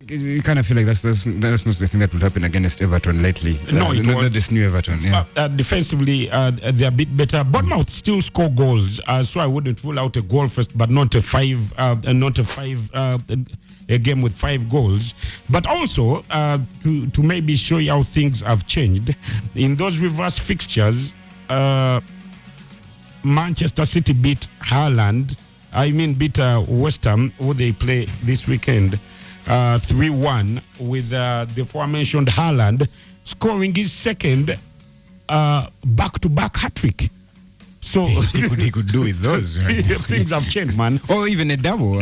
You kind of feel like that's not the thing that would happen against Everton lately. No, it won't. This new Everton. Yeah. Defensively, they're a bit better. Bournemouth still score goals, so I wouldn't rule out a goal first, but not a game with 5 goals. But also to maybe show you how things have changed in those reverse fixtures. Manchester City beat beat West Ham, who they play this weekend. 3-1 with the aforementioned Haaland scoring his second back-to-back hat-trick. So he could do with those. Right? Things have changed, man. Or even a double.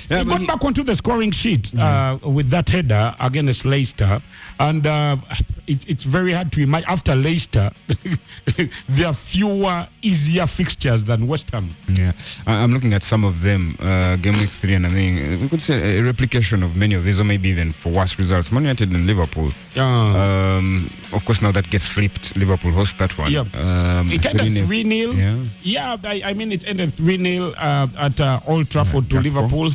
He got back onto the scoring sheet with that header against Leicester, and it's very hard to imagine after Leicester there are fewer easier fixtures than West Ham. Yeah, I'm looking at some of them. Game week 3, and I think we could say a replication of many of these, or maybe even for worse results. Man United and Liverpool. Of course, now that gets flipped. Liverpool host that one. Yep. It ended 3-0. Yeah, I mean it ended 3-0 at Old Trafford to Liverpool.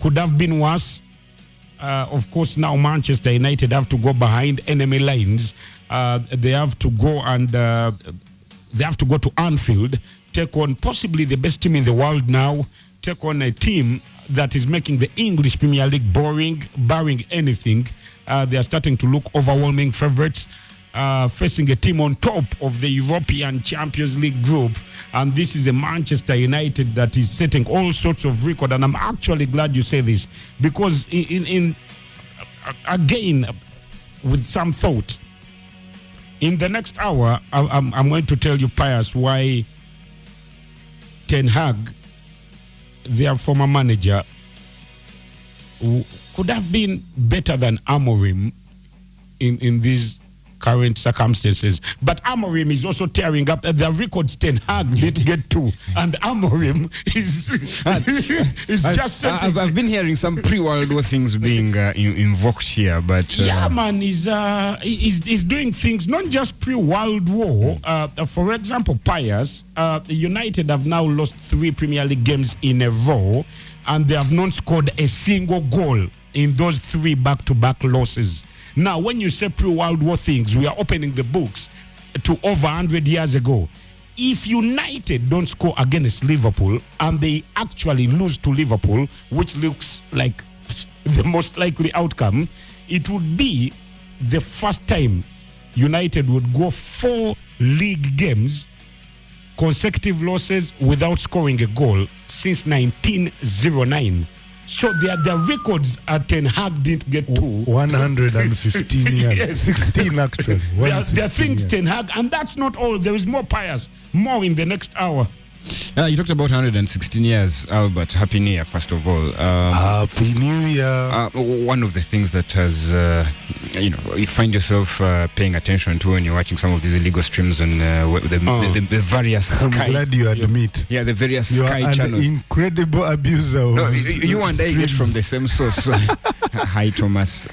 Could have been worse. Of course, now Manchester United have to go behind enemy lines. They have to go to Anfield, take on possibly the best team in the world now, take on a team that is making the English Premier League boring, barring anything. They are starting to look overwhelming favourites, facing a team on top of the European Champions League group. And this is a Manchester United that is setting all sorts of record. And I'm actually glad you say this, because in again, with some thought, in the next hour, I'm going to tell you, Pius, why Ten Hag, their former manager, could have been better than Amorim in these current circumstances. But Amorim is also tearing up the records Ten Hag did get to, and Amorim is just I've been hearing some pre-World War things being invoked here, but he's doing things not just pre-World War. For example, Pius, United have now lost 3 Premier League games in a row, and they have not scored a single goal in those 3 back-to-back losses. Now, when you say pre-World War things, we are opening the books to over 100 years ago. If United don't score against Liverpool and they actually lose to Liverpool, which looks like the most likely outcome, it would be the first time United would go 4 league games, consecutive losses without scoring a goal since 1909. So their records Ten Hag didn't get to 115 years. Yes. 16 actually. There are things Ten Hag, and that's not all. There is more, Pius, more in the next hour. You talked about 116 years, Albert. Happy New Year, first of all. Happy New Year. One of the things that has, you find yourself paying attention to when you're watching some of these illegal streams on the various I'm glad you admit. Yeah, the various you Sky are an channels. Incredible abuser. No, you and I get from the same source. So. Hi, Thomas.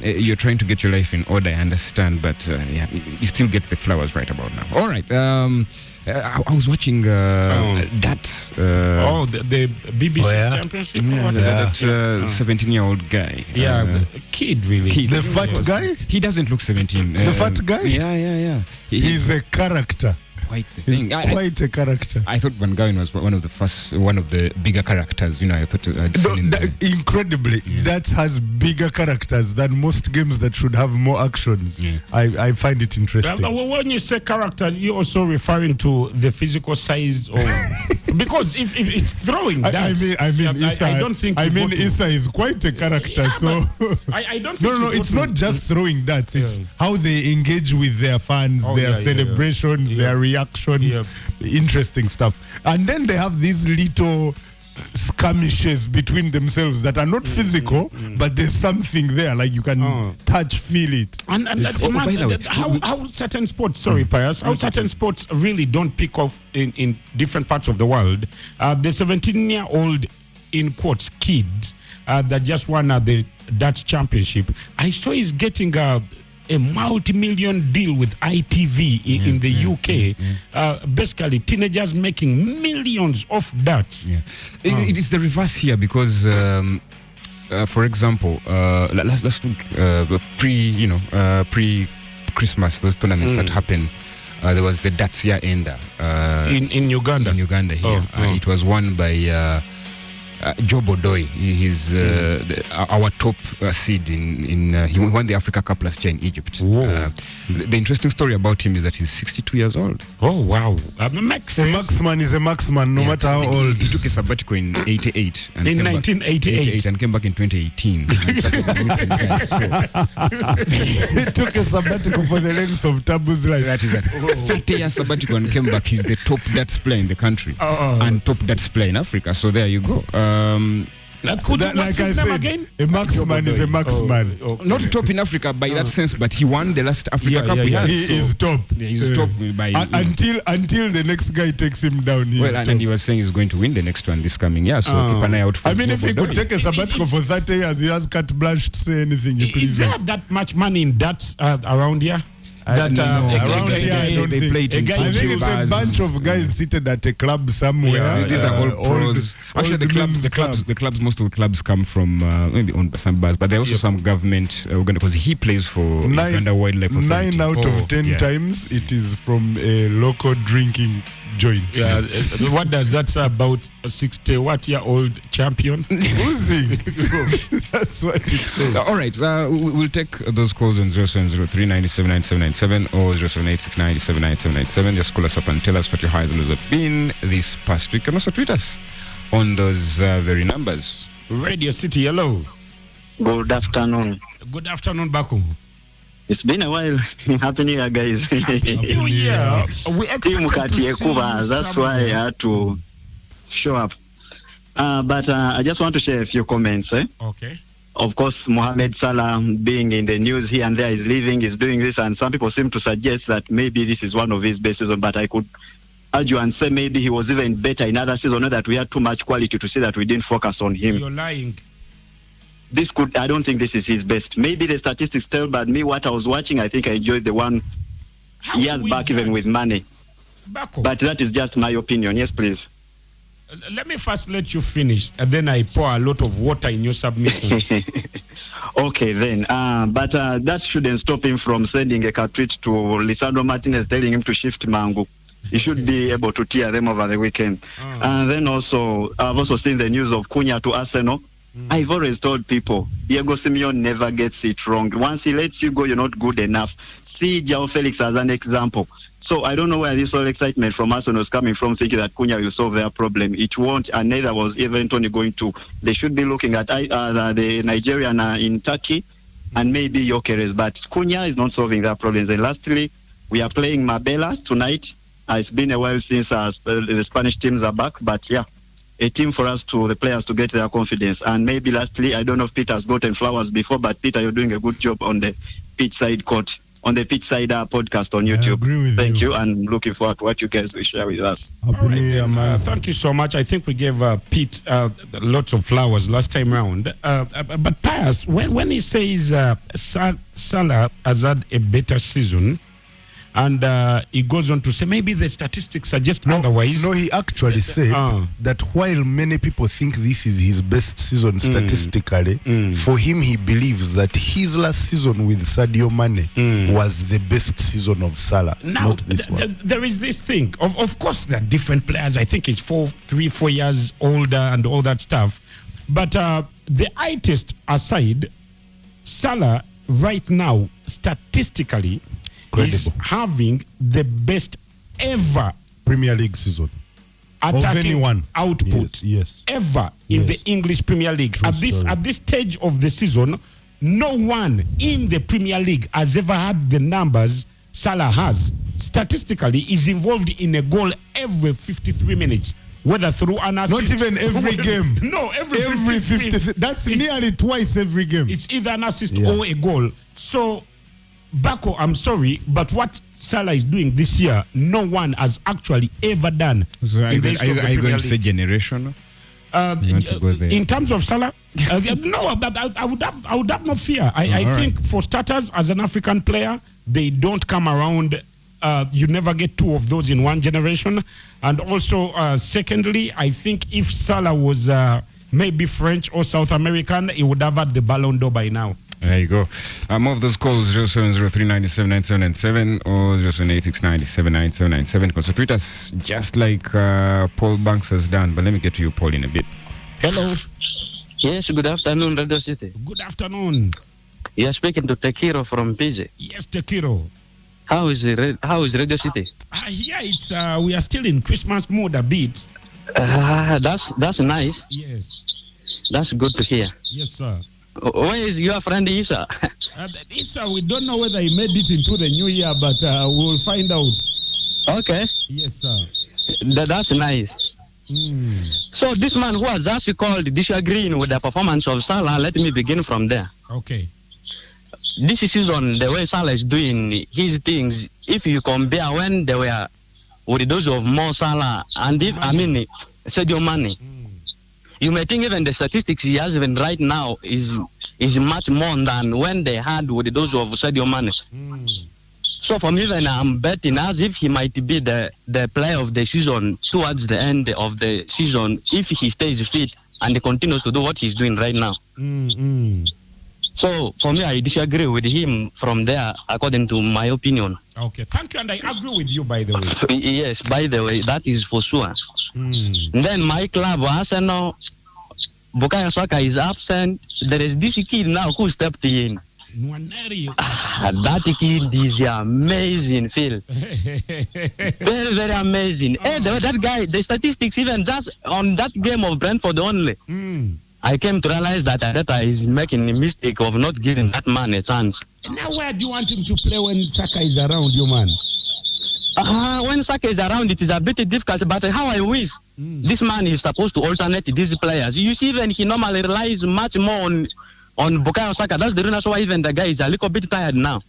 You're trying to get your life in order, I understand, but you still get the flowers right about now. All right. I was watching that. The BBC Championship? That 17-year-old guy. The kid, really. The fat guy? He doesn't look 17. The fat guy? Yeah. He's a character. Quite the thing. Quite a character. I thought Van Gaal was one of the bigger characters. I thought incredibly, that has bigger characters than most games that should have more actions. Yeah. I find it interesting. When you say character, you're also referring to the physical size of because if it's throwing that, I don't think. Issa is quite a character. I don't think. No, it's not just throwing that. It's how they engage with their fans, their celebrations, their reactions, interesting stuff. And then they have these little skirmishes between themselves that are not physical, but there's something there, like you can touch, feel it. And how certain sports, Pius, how certain sports really don't pick off in different parts of the world. The 17-year-old, in quotes, kid that just won the Dutch championship, I saw he's getting a multi-million deal with ITV in the UK. Basically, teenagers making millions of that. It is the reverse here because for example, last week, pre-Christmas, those tournaments that happened. There was the Datsia Ender in Uganda. In Uganda here, it was won by Joe Bodoi. He's our top seed he won the Africa Cup last year in Egypt. The interesting story about him is that he's 62 years old. Oh wow! A marksman is a marksman, no matter how old. He took a sabbatical in 88 and in 1988 and came back in 2018. He took a sabbatical for the length of Tabu's life. That is that. 30-year sabbatical and came back. He's the top darts player in the country and top darts player in Africa. So there you go. Like I said, a marksman is a marksman. Not top in Africa by that sense, but he won the last Africa Cup. He is top. He's top by until the next guy takes him down. And he was saying he's going to win the next one this coming year. So keep an eye out for. I mean, if he could take a sabbatical for 30 years, he has carte blanche to say anything he pleases. Is there that much money in that around here? Around here, I don't think. Play it in I think it's a bunch of guys seated at a club somewhere. These are all pros. Actually, the clubs, most of the clubs come from maybe owned by some bars, but there are also some government because he plays for Uganda Wildlife Authority. 9 out of 10 times, it is from a local drinking joint. Yeah. What does that say about a 60-year-old champion? Oozing. That's what it says. All right. We'll take those calls on 0703-979797 or 0786-979797. Just call us up and tell us what your highs and lows have been this past week. And also tweet us on those very numbers. Radio City, hello. Good afternoon. Good afternoon, Baku. It's been a while. Happy New Year, guys. Happy New Year. That's why I had to show up. But I just want to share a few comments. Okay. Of course, Mohamed Salah being in the news here and there, is leaving, is doing this, and some people seem to suggest that maybe this is one of his best seasons, but I could argue and say maybe he was even better in other seasons, not that we had too much quality to say that we didn't focus on him. You're lying. I don't think this is his best. Maybe the statistics tell, but me, what I was watching, I think I enjoyed the one years back, even with Mane. But that is just my opinion. Yes, please. Let me first let you finish, and then I pour a lot of water in your submission. Okay, then. But that shouldn't stop him from sending a cartridge to Lisandro Martinez, telling him to shift Mangu. He should be able to tear them over the weekend. And then also, I've also seen the news of Cunha to Arsenal. I've always told people, Diego Simeone never gets it wrong. Once he lets you go, you're not good enough. See João Felix as an example. So I don't know where this whole excitement from Arsenal is coming from, thinking that Cunha will solve their problem. It won't, and neither was even Tony going to. They should be looking at the Nigerian in Turkey and maybe Gyökeres, but Cunha is not solving their problems. And lastly, we are playing Marbella tonight. It's been a while since the Spanish teams are back, but yeah, a team for us the players to get their confidence. And maybe lastly, I don't know if Peter has gotten flowers before, but Peter, you're doing a good job on the pitchside court, on the pitchside podcast on YouTube. I agree with Thank you, and looking forward to what you guys will share with us. Thank you so much. I think we gave Pete lots of flowers last time round. But Pius, when he says Salah has had a better season, and he goes on to say maybe the statistics suggest otherwise. No, he actually said that while many people think this is his best season statistically, for him he believes that his last season with Sadio Mane was the best season of Salah, now, not this one. There is this thing. Of course, there are different players. I think he's 3-4 years older and all that stuff. But the eye test aside, Salah right now, statistically, is having the best ever Premier League season attacking output ever in the English Premier League. At this stage of the season, no one in the Premier League has ever had the numbers Salah has. Statistically, is involved in a goal every 53 minutes. Whether through an assist. Not even every game. No, every 50. That's nearly twice every game. It's either an assist or a goal. So, Bako, I'm sorry, but what Salah is doing this year, no one has actually ever done. So are you going to say generational? In terms of Salah, no, I would have no fear. I think for starters, as an African player, they don't come around. You never get two of those in one generation. And also, secondly, I think if Salah was maybe French or South American, he would have had the Ballon d'Or by now. There you go. More of those calls, 0703979797 or 0786979797. Because tweet us just like Paul Banks has done. But let me get to you, Paul, in a bit. Hello. Yes, good afternoon, Radio City. Good afternoon. You are speaking to Tekiro from PJ. Yes, Tekiro. How is Radio City? Yeah, it's we are still in Christmas mode a bit. That's nice. Yes. That's good to hear. Yes, sir. Where is your friend Isa? Isa, we don't know whether he made it into the new year, but we'll find out. Okay. Yes, sir. That's nice. So this man who has just called disagreeing with the performance of Salah, let me begin from there. Okay. This season, the way Salah is doing his things, if you compare when they were with those of Mo Salah and Sadio Mane, you may think even the statistics he has even right now is much more than when they had with those of Sadio Mane. So for me, even I'm betting as if he might be the player of the season towards the end of the season if he stays fit and continues to do what he's doing right now. So for me, I disagree with him from there, according to my opinion. Okay, thank you, and I agree with you, by the way. Yes, by the way, that is for sure. Then my club, Arsenal, Bukayo Saka is absent. There is this kid now who stepped in. That kid is amazing, Phil. Very, very amazing. Hey, that guy, the statistics, even just on that game of Brentford only, I came to realize that Arteta is making a mistake of not giving that man a chance. Now, where do you want him to play when Saka is around, you man? When Saka is around, it is a bit difficult, but how I wish this man is supposed to alternate these players. You see, even he normally relies much more on Bukayo Saka. That's the reason why even the guy is a little bit tired now.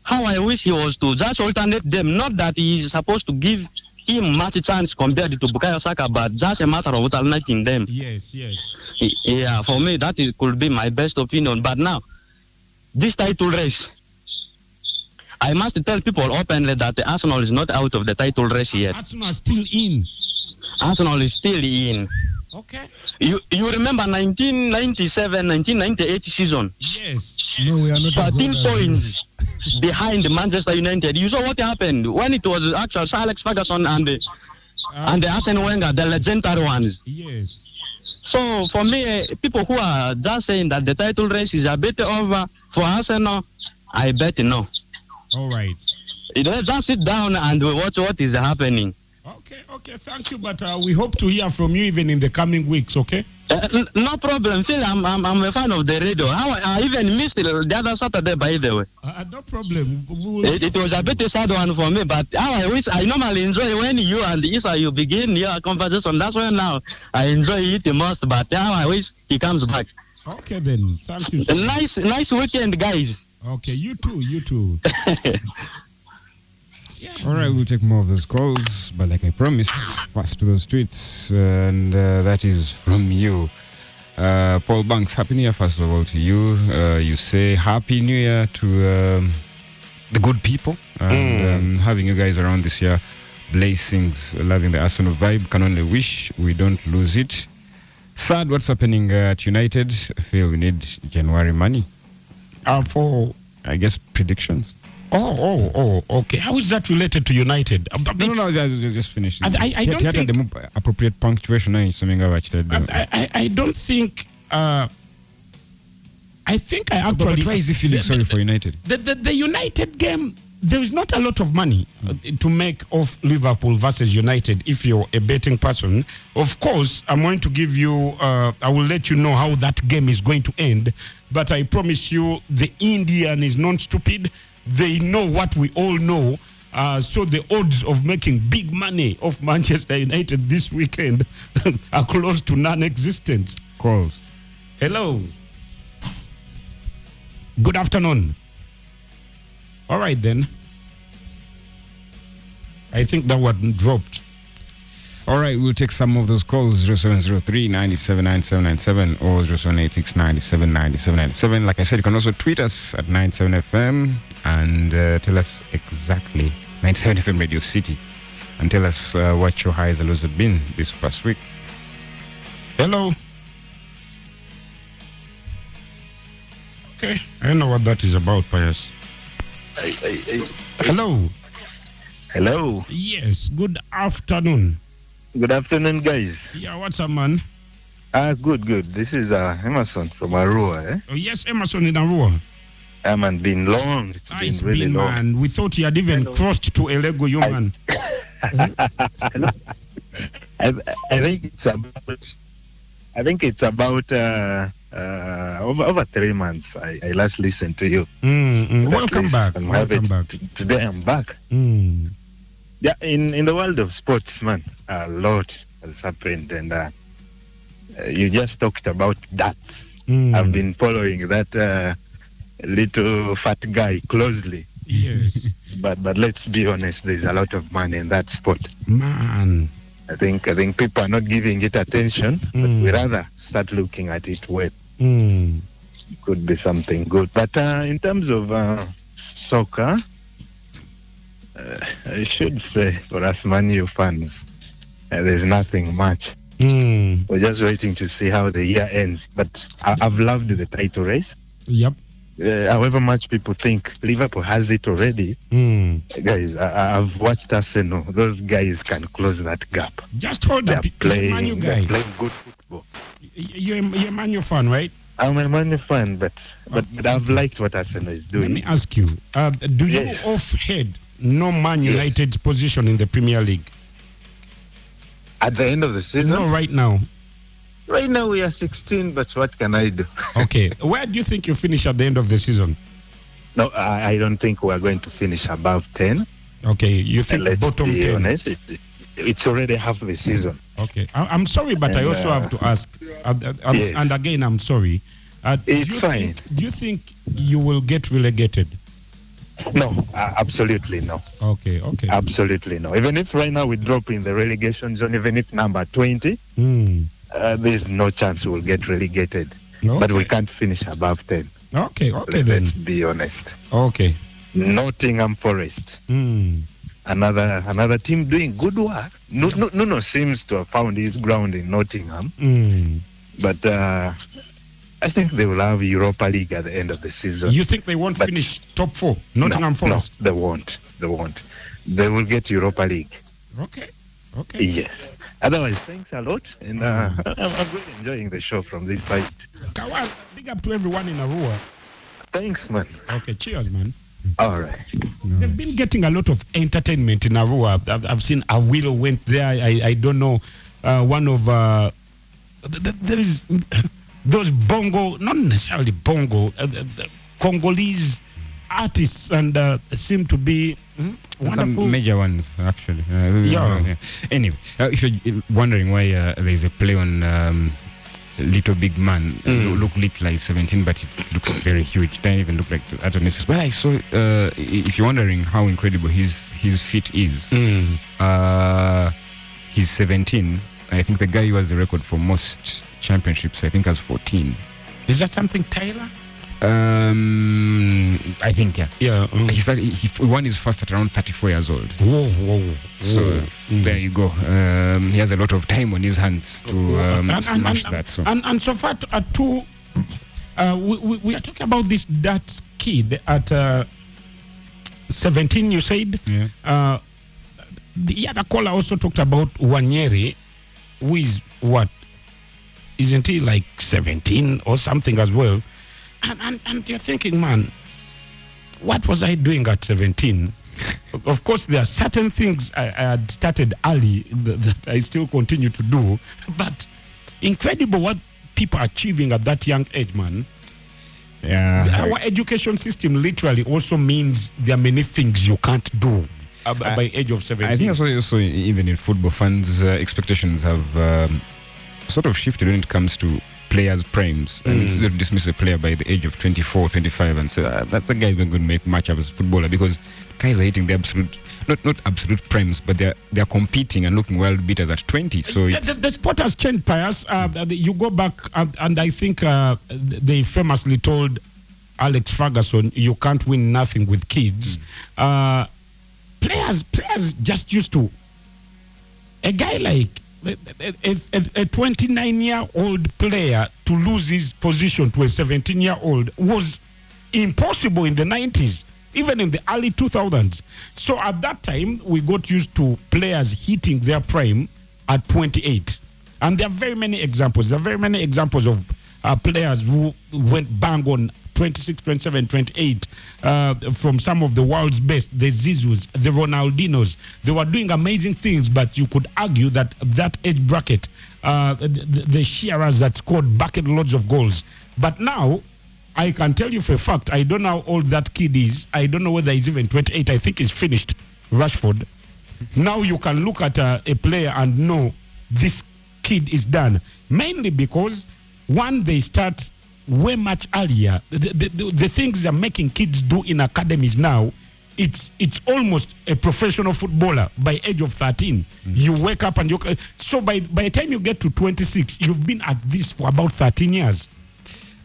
How I wish he was to just alternate them. Not that he is supposed to give him much chance compared to Bukayo Saka, but just a matter of alternating them. Yes, yes. Yeah, for me, that could be my best opinion. But now, this title race, I must tell people openly that the Arsenal is not out of the title race yet. Arsenal is still in. Arsenal is still in. Okay. You remember 1997, 1998 season? Yes. No, we are not. 13 points behind Manchester United. You saw what happened when it was actual Sir Alex Ferguson and the Arsene Wenger, the legendary ones. Yes. So for me, people who are just saying that the title race is a bit over for Arsenal, I bet no. All right. Just sit down and watch what is happening. Okay, thank you. But we hope to hear from you even in the coming weeks, okay? No problem. Phil, I'm a fan of the radio. I even missed the other Saturday, by the way. No problem. It was a bit sad one for me, but I normally enjoy when you and Isa, you begin your conversation. That's why now I enjoy it the most, but I wish he comes back. Okay, then. Thank you. Nice weekend, guys. Okay, you too. All right, we'll take more of those calls, but like I promised, fast to those tweets, and that is from you. Paul Banks, Happy New Year, first of all, to you. You say Happy New Year to the good people, and having you guys around this year, blessings, loving the Arsenal vibe, can only wish we don't lose it. Sad what's happening at United. I feel we need January money. For, I guess, predictions. Oh, okay. How is that related to United? No, just finished. I don't think... the appropriate punctuation. I don't think... I think I actually... But why is he feeling sorry for United? The United game, there is not a lot of money to make off Liverpool versus United if you're a betting person. Of course, I'm going to give you... I will let you know how that game is going to end. But I promise you, the Indian is not stupid. They know what we all know. So the odds of making big money off Manchester United this weekend are close to non-existent. Calls. Hello. Good afternoon. All right, then. I think that one dropped. All right, we'll take some of those calls, 0703-979797 or 0786-979797. Like I said, you can also tweet us at 97FM and tell us exactly, 97FM Radio City, and tell us what your highs and lows have been this past week. Hello. Okay. I don't know what that is about, Pius. Hello. Hello. Yes. Good afternoon. Good afternoon, guys. Yeah, what's up, man? Good. This is Emerson from Arua. Eh? Oh, yes, Emerson in Arua. Man, been long. It's been really long. Man. We thought you had even crossed to a Lego, you man. I think it's about over 3 months. I last listened to you. Welcome back. Today I'm back. Yeah, in the world of sports, man, a lot has happened, and you just talked about that. I've been following that little fat guy closely. Yes. But let's be honest, there's a lot of money in that sport. Man. I think people are not giving it attention, but we rather start looking at it well. It could be something good. But in terms of soccer, I should say for us Man U fans, there's nothing much. We're just waiting to see how the year ends. But I've loved the title race. Yep. However much people think Liverpool has it already, guys, I've watched Arsenal. Those guys can close that gap. Just hold up. They're playing good football. You're a Man U fan, right? I'm a Man U fan, but I've liked what Arsenal is doing. Let me ask you, do you offhead know Man United's position in the Premier League? At the end of the season? No, right now. Right now we are 16, but what can I do? Okay. Where do you think you finish at the end of the season? No, I don't think we are going to finish above 10. Okay. You think bottom 10? Honest, it's already half the season. Okay. I'm sorry, but I also have to ask. And again, I'm sorry. It's fine. Do you think you will get relegated? No, absolutely no. Okay. Absolutely no. Even if right now we drop in the relegation zone, even if number 20, there's no chance we'll get relegated. Okay. But we can't finish above 10. Okay, then. Let's be honest. Okay. Nottingham Forest. Another team doing good work. Nuno seems to have found his ground in Nottingham. But I think they will have Europa League at the end of the season. You think they won't finish top 4? Nottingham Forest? No, they won't. They will get Europa League. Okay. Yes. Otherwise, thanks a lot. And I'm really enjoying the show from this side. Kawan, big up to everyone in Arua. Thanks, man. Okay, cheers, man. All right. They've been getting a lot of entertainment in Arua. I've seen Awilo went there. I don't know. One of... there is... Those bongo, not necessarily bongo, Congolese artists, and seem to be wonderful. Some major ones, actually. Anyway, if you're wondering why there's a play on Little Big Man, look little like 17, but it looks very huge. Doesn't even look like Adonis. But I saw, if you're wondering how incredible his feat is, he's 17. I think the guy who has the record for most championships, I think, has 14. Is that something Taylor? I think, yeah. Yeah. He won his first at around 34 years old. Whoa. So there you go. He has a lot of time on his hands to smash that. So. And so far, we are talking about that kid at 17, you said? Yeah. The other caller also talked about Wanyeri, who is what? Isn't he like 17 or something as well? And you're thinking, man, what was I doing at 17? Of course, there are certain things I had started early that I still continue to do. But incredible what people are achieving at that young age, man. Yeah. Our education system literally also means there are many things you can't do by age of 17. I think that's why also even in football, fans' expectations have sort of shifted when it comes to players' primes. And it's easy to dismiss a player by the age of 24, 25 and say, that guy is not going to make much of as a footballer, because guys are hitting the absolute, not absolute primes, but they're competing and looking world beaters at 20. So the sport has changed, Pius. You go back, and I think they famously told Alex Ferguson, you can't win nothing with kids. Players just used to... A guy like a 29-year-old player to lose his position to a 17-year-old was impossible in the 90s, even in the early 2000s. So at that time, we got used to players hitting their prime at 28. And there are very many examples. There are very many examples of players who went bang on 26, 27, 28 from some of the world's best, the Zizus, the Ronaldinos. They were doing amazing things, but you could argue that that age bracket, the Shearers that scored bucket loads of goals. But now, I can tell you for a fact, I don't know how old that kid is. I don't know whether he's even 28. I think he's finished, Rashford. Now you can look at a player and know this kid is done. Mainly because, one, they start way much earlier. The things they're making kids do in academies now, it's almost a professional footballer by age of 13. You wake up and so by the time you get to 26, you've been at this for about 13 years.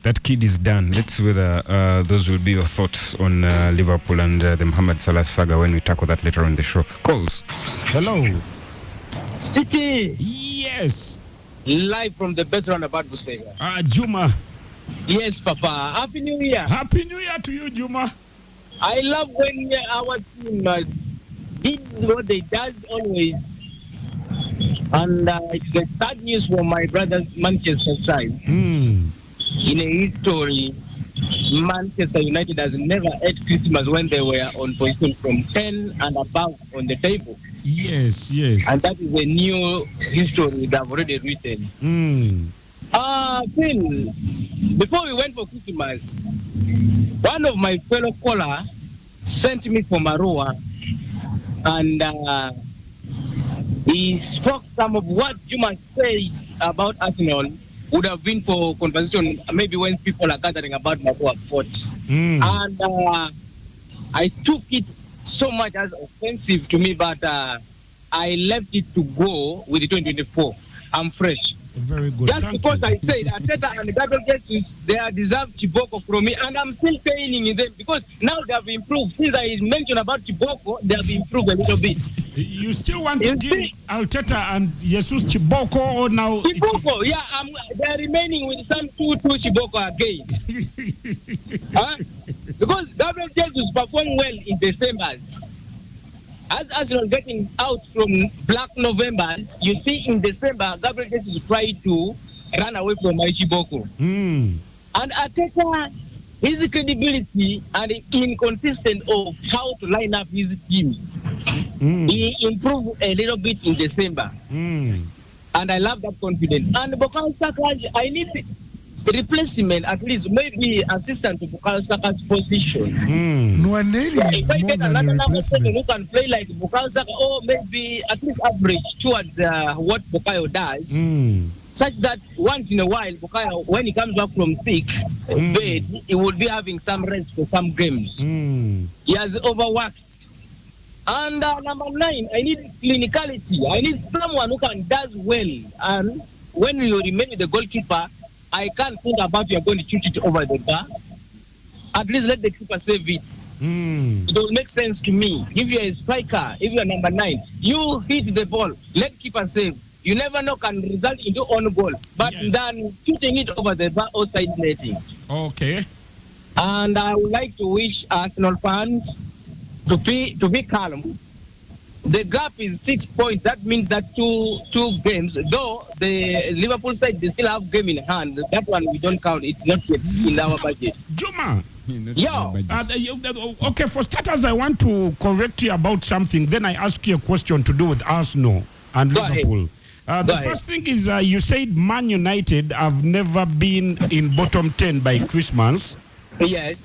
That kid is done. Let's see whether those will be your thoughts on Liverpool and the Mohamed Salah saga when we tackle that later on the show. Calls. Hello. City. Yes. Live from the best roundabout Busega. Juma. Yes, Papa. Happy New Year. Happy New Year to you, Juma. I love when our team did what they does always. And it's the sad news for my brother's Manchester side. In a history, Manchester United has never ate Christmas when they were on position from 10 and above on the table. Yes, yes. And that is a new history they've already written. Phil, before we went for Christmas, one of my fellow caller sent me from Arua, and he spoke some of what Juma said about Arsenal would have been for conversation maybe when people are gathering about Marua Fort. And I took it so much as offensive to me, but I left it to go with the 2024. I'm fresh. Very good. Just because I said Ateta and Gabriel Jesus, they are deserved Chiboko from me, and I'm still paying in them because now they have improved. Since I mentioned about Chiboko, they have improved a little bit. You still want to give Arteta and Jesus Chiboko, or now? Chiboko, yeah, they are remaining with some 2-2 Chiboko again. Because Gabriel Jesus performed well in December. As Arsenal getting out from Black November, you see in December, Gabriel Jesus tried to run away from Chiboko. And Arteta, his credibility and inconsistent of how to line up his team, he improved a little bit in December. And I love that confidence. And Bukayo Saka, I need replacement, at least maybe assistant to Bukayo Saka's position. Nwaneri is if I more get than a another number replacement. who can play like Bukayo Saka, or maybe at least average towards what Bukayo does, such that once in a while, Bukayo, when he comes back from sick bed, he will be having some rest for some games. He has overworked. And number 9, I need clinicality. I need someone who can does well. And when you remain with the goalkeeper, I can't think about you're going to shoot it over the bar. At least let the keeper save it. It will make sense to me. If you're a striker, if you're number 9, you hit the ball, let keeper save. You never know can result into own goal. But then shooting it over the bar outside netting. Okay. And I would like to wish Arsenal fans to be calm. The gap is 6 points. That means that two games, though the Liverpool side, they still have game in hand. That one we don't count. It's not yet in our budget. Juma. Yeah. Okay, for starters, I want to correct you about something. Then I ask you a question to do with Arsenal and Liverpool. The first thing is you said Man United have never been in bottom 10 by Christmas. Yes.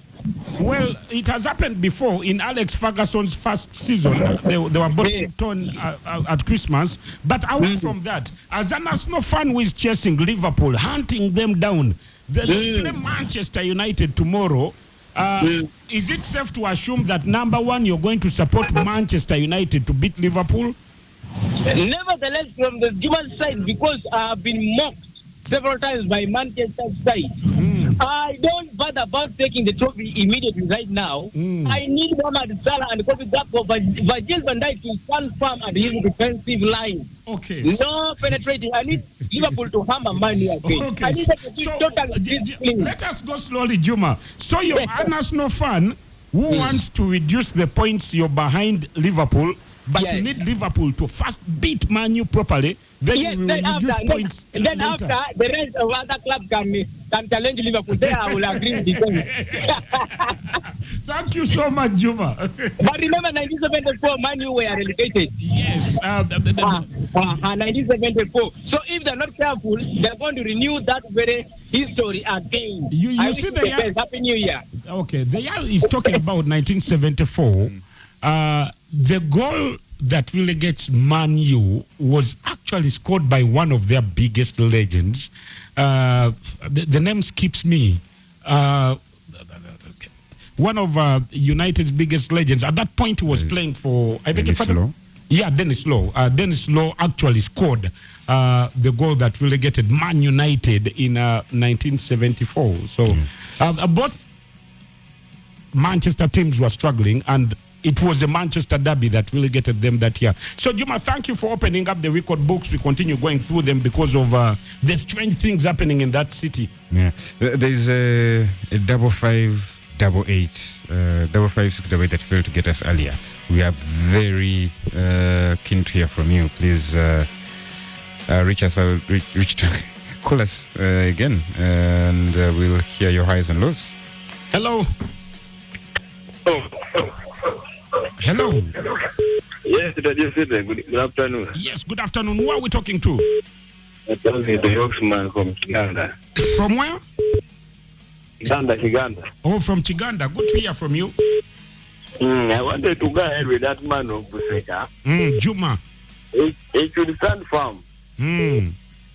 Well, it has happened before. In Alex Ferguson's first season, they were bottom 10 at Christmas. But away from that, as an Arsenal fan who is chasing Liverpool, hunting them down, they play Manchester United tomorrow. Is it safe to assume that number 1, you're going to support Manchester United to beat Liverpool? Nevertheless, from the German side, because I have been mocked several times by Manchester side, I don't bother about taking the trophy immediately right now. I need Mohamed Salah and Kobe Gakpo, Virgil van Dijk to stand firm at his defensive line. Okay. No penetrating. I need Liverpool to hammer Man U again. Okay. I need them to be totally disciplined. Let us go slowly, Juma. So you're an Arsenal fan who wants to reduce the points you're behind Liverpool, but you need Liverpool to first beat Man U properly. Then you will reduce points. Then after, the rest of other clubs can challenge Liverpool. There I will agree with you. Thank you so much, Juma. But remember, 1974, Man U were relegated. Yes. 1974. So if they're not careful, they're going to renew that very history again. You see the year? Happy New Year. Okay, the year is talking about 1974. The goal that relegates Man U was actually scored by one of their biggest legends. The name skips me. One of United's biggest legends. At that point, he was playing for... Dennis Law? Yeah, Dennis Law. Dennis Law actually scored the goal that relegated Man United in 1974. So both Manchester teams were struggling, and it was the Manchester derby that relegated them that year. So, Juma, thank you for opening up the record books. We continue going through them because of the strange things happening in that city. Yeah. There's a 5588, 55688 that failed to get us earlier. We are very keen to hear from you. Please reach us out, call us again, and we'll hear your highs and lows. Hello. Hello. Yes, good afternoon. Yes, good afternoon. Who are we talking to? I'm talking to Yogsman from Chiganda. From where? Chiganda. Oh, from Chiganda. Good to hear from you. I wanted to go ahead with that man of Buseka. Juma. It should stand firm.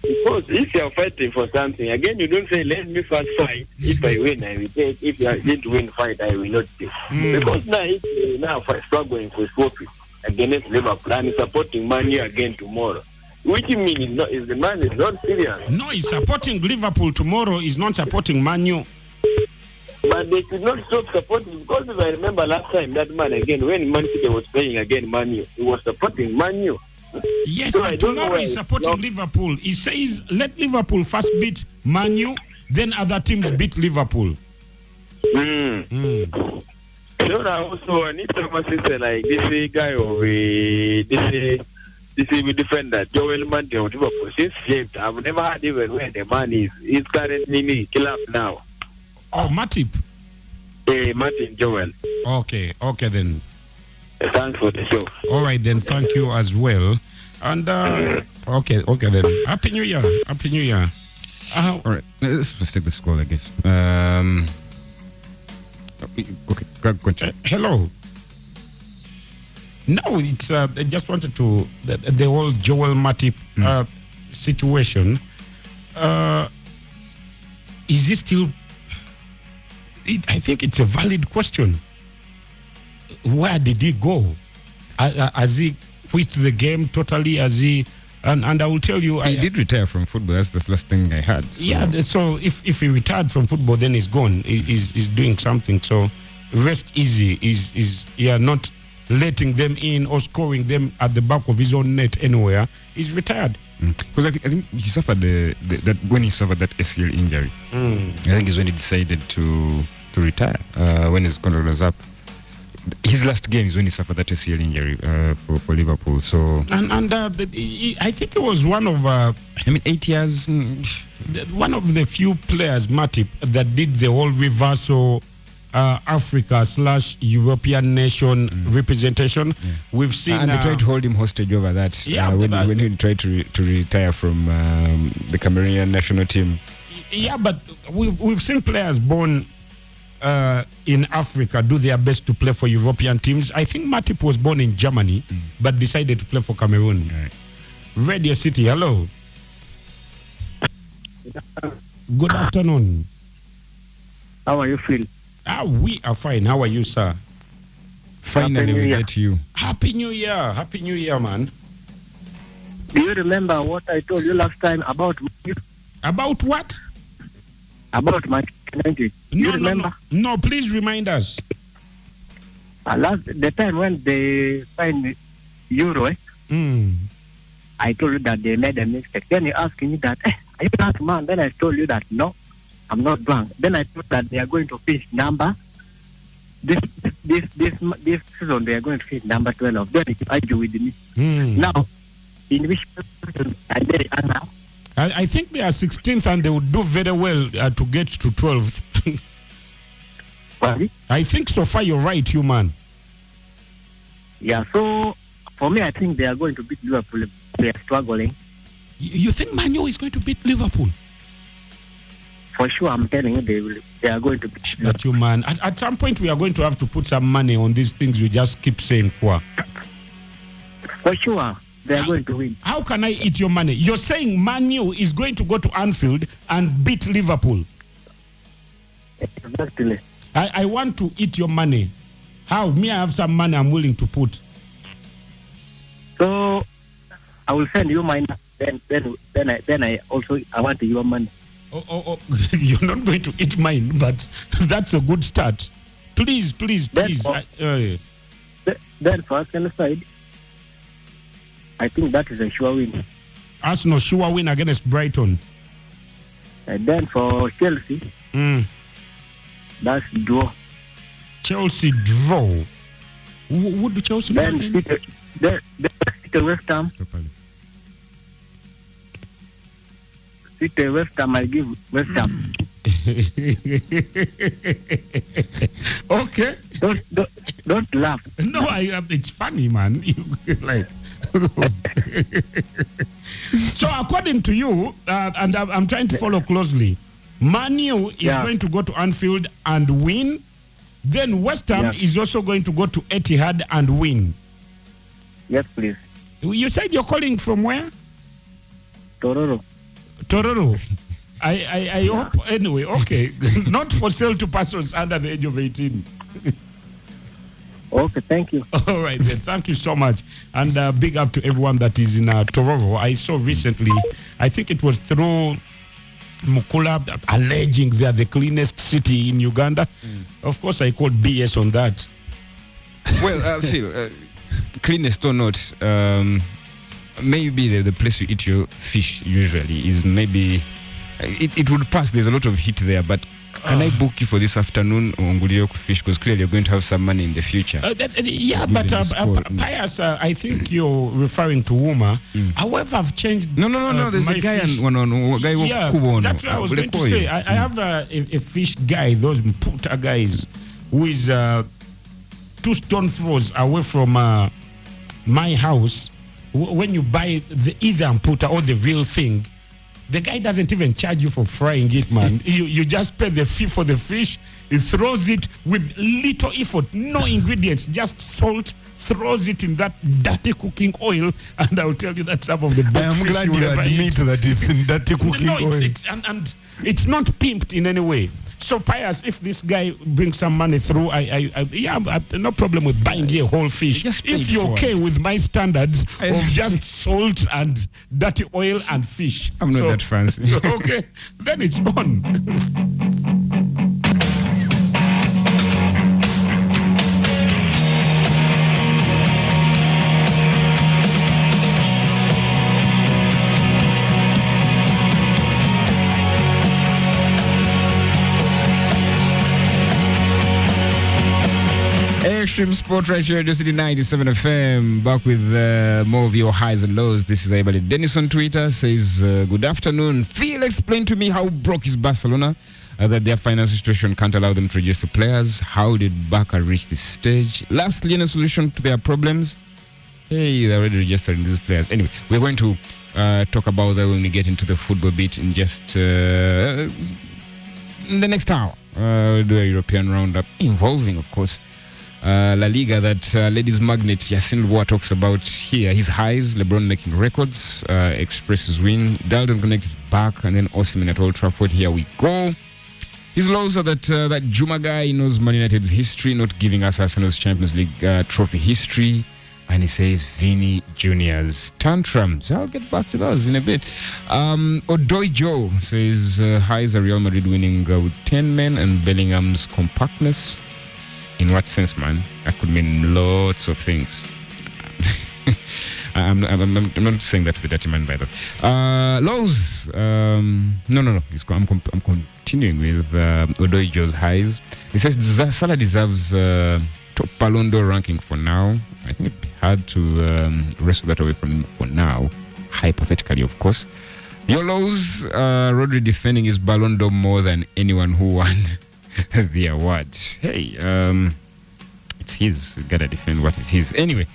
Because if you are fighting for something, again, you don't say, let me first fight. If I win, I will take. If I didn't win fight, I will not take. Because now he's struggling for trophy against Liverpool and he's supporting Man U again tomorrow. Which means is the man is not serious. No, he's supporting Liverpool tomorrow. He's not supporting Man U. But they could not stop supporting, because if I remember last time, that man again, when Man City was playing again Man U, he was supporting Man U. Yes, so but tomorrow he's supporting Liverpool. He says, let Liverpool first beat Man U, then other teams beat Liverpool. So now also, I need someone to say, like, this guy of this defender, Joel Mante of Liverpool, since James, I've never heard even where the man is. He's currently in the club now. Oh, Matip? Martin Joel. Okay then. Thanks for the show. All right then, thank you as well. And okay then. Happy New Year. All right, let's take this call, I guess. Okay, go. Hello. No, it's I just wanted to the whole Joel Matip situation. Is he still? I think it's a valid question. Where did he go? Has he quit the game totally? Has he? And I will tell you, he did retire from football. That's the last thing I heard. So. Yeah. So if he retired from football, then he's gone. He's doing something. So rest easy. Is not letting them in or scoring them at the back of his own net anywhere. He's retired. Because I think he suffered that when he suffered that ACL injury. I think is when he decided to retire. When his contract was up. His last game is when he suffered that ACL injury for Liverpool. So and I think it was one of 8 years. One of the few players, Matip, that did the whole reversal Africa/European nation representation. Yeah. We've seen, and they tried to hold him hostage over that. Yeah, when he tried to retire from the Cameroonian national team. Yeah, but we've seen players born in Africa do their best to play for European teams. I think Matip was born in Germany, but decided to play for Cameroon. Right. Radio City, hello. Good afternoon. How are you feeling? We are fine. How are you, sir? Finally, we get you. Happy New Year. Happy New Year, man. Do you remember what I told you last time about... About what? About Manchester 90. No, remember? No, please remind us. The time when they signed Euro, I told you that they made a mistake. Then you asked me that, are you drunk, man? Then I told you that, no, I'm not drunk. Then I thought that they are going to finish number. This season, they are going to finish number 12. Then you argue with me. Now, in which position are they now? I think they are 16th and they would do very well to get to 12th. What? I think so far you're right, human. Yeah, so for me, I think they are going to beat Liverpool. They are struggling. You think Man U is going to beat Liverpool? For sure, I'm telling you, they are going to beat Liverpool. But you, man, at some point we are going to have to put some money on these things you just keep saying for. For sure, they are going to win. How can I eat your money? You're saying Man U is going to go to Anfield and beat Liverpool. Exactly. I want to eat your money. How? Me, I have some money I'm willing to put. So I will send you mine. Then I want your money. Oh. You're not going to eat mine, but that's a good start. Please. Then for Arsenal side, I think that is a sure win. Arsenal sure win against Brighton. And then for Chelsea, that's draw. Chelsea draw. What do Chelsea then do? City West Ham. City West Ham, I give West Ham. Okay. Don't laugh. No, it's funny, man. Like. So according to you, and I'm trying to follow closely, Man U is going to go to Anfield and win. Then West Ham is also going to go to Etihad and win. Yes, please. You said you're calling from where? Tororo. I hope, anyway, okay. Not for sale to persons under the age of 18. Okay, thank you. All right, then. Thank you so much. And big up to everyone that is in Tororo. I saw recently, I think it was through Mukula, alleging they are the cleanest city in Uganda. Of course, I called BS on that. Well, Phil, cleanest or not, maybe the place you eat your fish usually is maybe, it would pass. There's a lot of heat there, but can I book you for this afternoon on Ngulio Fish? Because clearly you're going to have some money in the future. Pius, I think you're referring to Wuma. However, I've changed. No. There's a guy that's what I was going to say. I have a fish guy, those puta guys, who is 2 stone throws away from my house. When you buy the either puta or the real thing, the guy doesn't even charge you for frying it, man. You just pay the fee for the fish. He throws it with little effort, no ingredients, just salt. Throws it in that dirty cooking oil, and I'll tell you that's some of the best. I am glad you admit that it's in dirty cooking oil. And it's not pimped in any way. So, Pius, if this guy brings some money through, no problem with buying a whole fish. If you're okay with my standards of just salt and dirty oil and fish. I'm not that fancy. Okay, then it's on. Xtreme Sport right here, just City 97 FM. Back with more of your highs and lows. This is Aibali. Dennis on Twitter says, good afternoon. Phil, explain to me how broke is Barcelona, that their financial situation can't allow them to register players. How did Barca reach this stage? Lastly, any solution to their problems? Hey, they're already registering these players. Anyway, we're going to talk about that when we get into the football bit in just in the next hour. We'll do a European roundup involving, of course, La Liga, that ladies magnet Yacine Boa talks about here. His highs, LeBron making records, Express his win, Dalton Connect is back, and then Osimhen at Old Trafford. Here we go. His lows are that Juma guy knows Man United's history, not giving us Arsenal's Champions League trophy history. And he says Vinny Jr.'s tantrums. I'll get back to those in a bit. Odoi Joe says, hi, is Real Madrid winning with 10 men and Bellingham's compactness? In what sense, man? That could mean lots of things. I'm not saying that to be dirty man, by the way. Lows. No. I'm continuing with Odoi Joe's highs. He says Salah deserves top Ballon d'Or ranking for now. I think it'd be hard to wrestle that away from him for now. Hypothetically, of course. Your lows, Rodri defending his Ballon d'Or more than anyone who won the award. Hey, it's his. You gotta defend what is his. Anyway,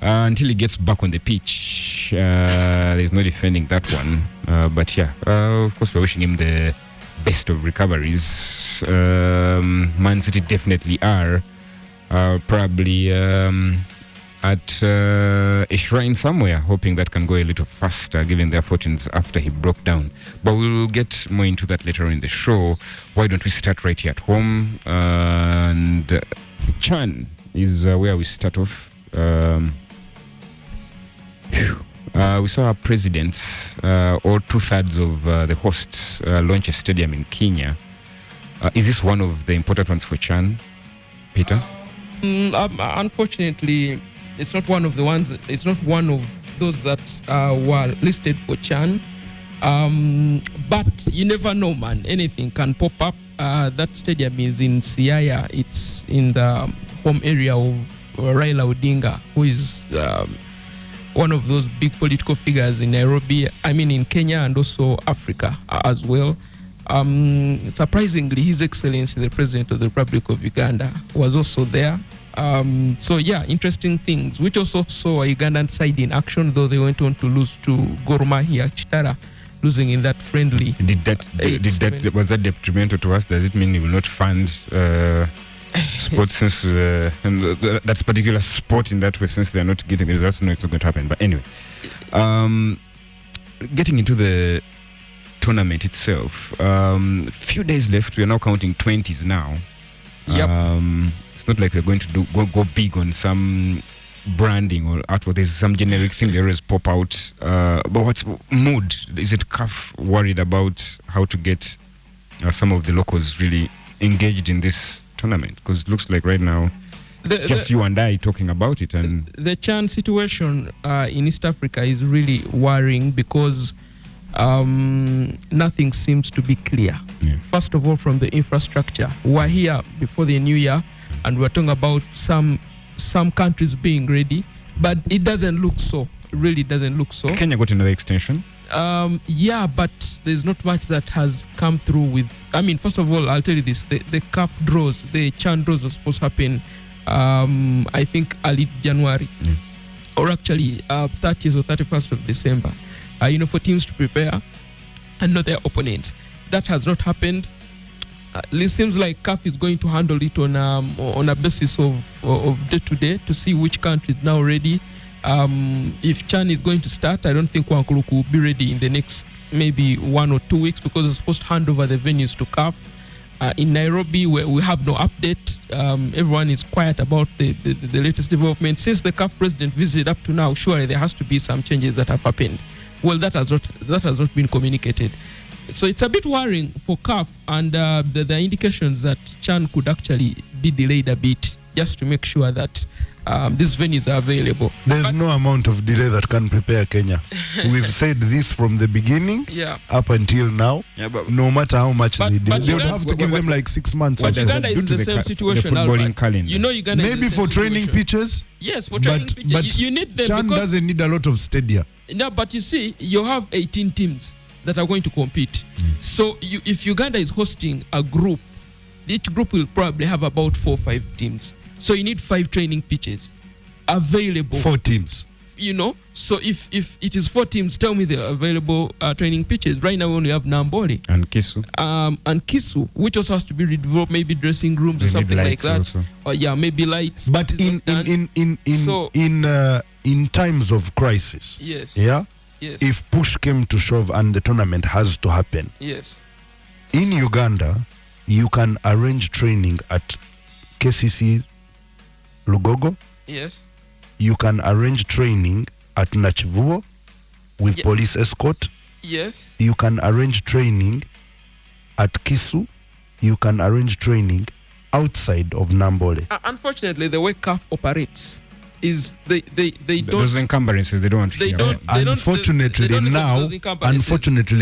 until he gets back on the pitch, there's no defending that one. But yeah, of course, we're wishing him the best of recoveries. Man City definitely are probably at a shrine somewhere, hoping that can go a little faster given their fortunes after he broke down. But we'll get more into that later in the show. Why don't we start right here at home? And Chan is where we start off. We saw our presidents, or 2/3 of the hosts, launch a stadium in Kenya. Is this one of the important ones for Chan, Peter? Unfortunately, it's not one of the ones. It's not one of those that were listed for Chan. But you never know, man. Anything can pop up. That stadium is in Siaya. It's in the home area of Raila Odinga, who is one of those big political figures in Nairobi. I mean, in Kenya and also Africa as well. Surprisingly, His Excellency, the President of the Republic of Uganda, was also there. So yeah, interesting things, which also saw a Ugandan side in action, though they went on to lose to Gor Mahia Chitara, losing in that friendly. Was that detrimental to us? Does it mean you will not fund sports since that particular sport in that way, since they're not getting the results? No, it's not going to happen. But anyway, getting into the tournament itself, few days left. We are now counting 20s now. Yep. It's not like we're going to go big on some branding or artwork. There's some generic thing there is pop out. But what's mood? Is it CAF worried about how to get some of the locals really engaged in this tournament? Because it looks like right now it's just you and I talking about it. And the Chan situation in East Africa is really worrying because nothing seems to be clear. Yeah. First of all, from the infrastructure. We're here before the new year and we're talking about some countries being ready, but it doesn't look so. It really doesn't look so. Kenya got another extension? Yeah, but there's not much that has come through with. I mean, first of all, I'll tell you this. The CAF draws, the Chan draws were supposed to happen, I think, early January. Yeah. Or actually 30th or 31st of December. For teams to prepare and know their opponents. That has not happened. It seems like CAF is going to handle it on a basis of day to day to see which country is now ready. If Chan is going to start, I don't think Wankuruku will be ready in the next maybe 1 or 2 weeks because they're supposed to hand over the venues to CAF. In Nairobi, where we have no update, everyone is quiet about the latest development. Since the CAF president visited up to now, surely there has to be some changes that have happened. Well, that has not been communicated. So it's a bit worrying for CAF, and the indications that Chan could actually be delayed a bit just to make sure that these venues are available. There's no amount of delay that can prepare Kenya. We've said this from the beginning up until now. Yeah, but no matter how much they do, they would have to give them like 6 months. But Uganda is in the same situation. The footballing calendar. Uganda maybe is the for same training situation. pitches. Yes, for training pitches. But you need them. Chan doesn't need a lot of stadia. No, but you see, you have 18 teams that are going to compete. So if Uganda is hosting a group, each group will probably have about 4 or 5 teams. So you need 5 training pitches available. 4 teams. So if it is 4 teams, tell me the available training pitches. Right now we only have Nambole and Kisu. And Kisu, which also has to be redeveloped, maybe dressing rooms or something like that. Also. Or maybe lights. But in times of crisis, yes. Yeah. Yes. If push came to shove and the tournament has to happen, yes. In Uganda, you can arrange training at KCC Lugogo. Yes. you can arrange training at Nachivuo with police escort. Yes. You can arrange training at Kisu. You can arrange training outside of Nambole. Unfortunately, the way CAF operates is they don't. Those encumbrances, they don't want to hear. Unfortunately,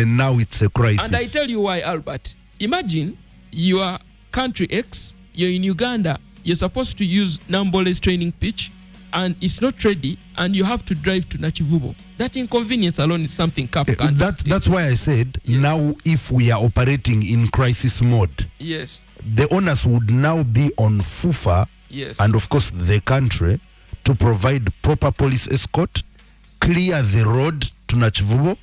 now it's a crisis. And I tell you why, Albert. Imagine you are country X, you're in Uganda, you're supposed to use Nambole's training pitch, and it's not ready, and you have to drive to Nachivubo. That inconvenience alone is something CAF can't. That's why I said, now if we are operating in crisis mode, yes, the onus would now be on FUFA, yes, and of course the country, to provide proper police escort, clear the road to Nachivubo,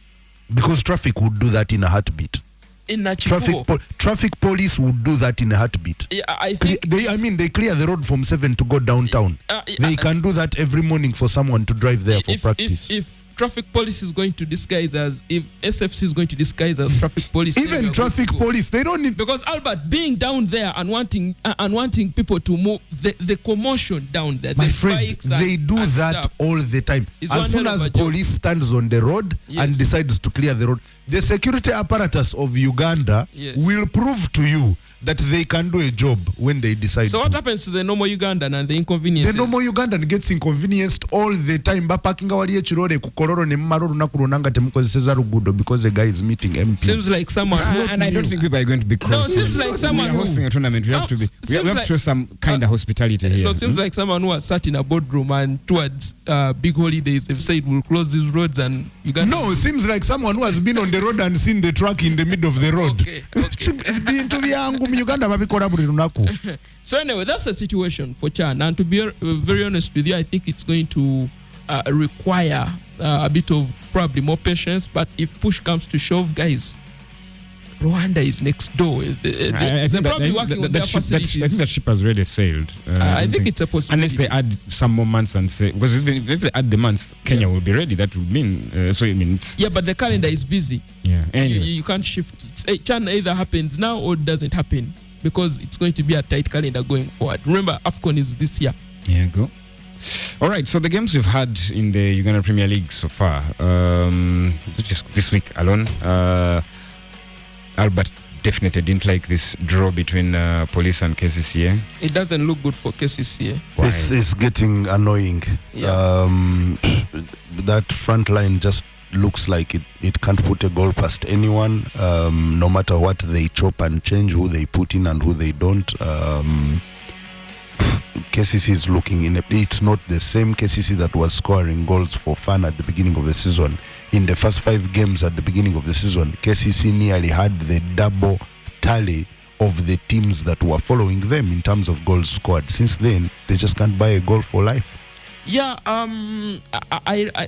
because traffic would do that in a heartbeat. In Nachivubo, traffic police would do that in a heartbeat. Yeah, I think they clear the road from 7 to go downtown. They can do that every morning for someone to drive there for practice. If traffic police is going to disguise as, if SFC is going to disguise as traffic police, even traffic police, they don't need, because Albert, being down there and wanting people to move, the commotion down there, my the friend, bikes they do that stuff all the time. As soon as police stands on the road and decides to clear the road, the security apparatus of Uganda will prove to you that they can do a job when they decide. So what happens to the normal Ugandan and the inconveniences? The normal Ugandan gets inconvenienced all the time. Because the guy is meeting MPs. Seems like someone. And I don't think people are going to be cross. No, seems like someone we are hosting a tournament. We have to be. We have to show some kind of hospitality here. No, seems like someone who has sat in a boardroom and towards big holidays they've said we'll close these roads and Uganda. No, it seems like someone who has been on the road and seen the truck in the middle of the road. Okay. So anyway, that's the situation for Chan, and to be very honest with you, I think it's going to require a bit of probably more patience, but if push comes to shove, guys, Rwanda is next door. They're probably working on their facilities. I think that ship has already sailed. I think it's a possibility. Unless they add some more months and say, because if they add the months, Kenya will be ready. That would mean, yeah, but the calendar is busy. Yeah, anyway. You can't shift it. Chan either happens now or doesn't happen, because it's going to be a tight calendar going forward. Remember, AFCON is this year. Yeah, go. All right, so the games we've had in the Uganda Premier League so far, just this week alone, Albert definitely didn't like this draw between Police and KCCA. It doesn't look good for KCCA. Why? It's getting annoying. Yeah. That front line just looks like it can't put a goal past anyone, no matter what they chop and change, who they put in and who they don't. KCC is looking in it's not the same KCC that was scoring goals for fun at the beginning of the season. In the first 5 games at the beginning of the season, KCC nearly had the double tally of the teams that were following them in terms of goals scored. Since then, they just can't buy a goal for life. Yeah,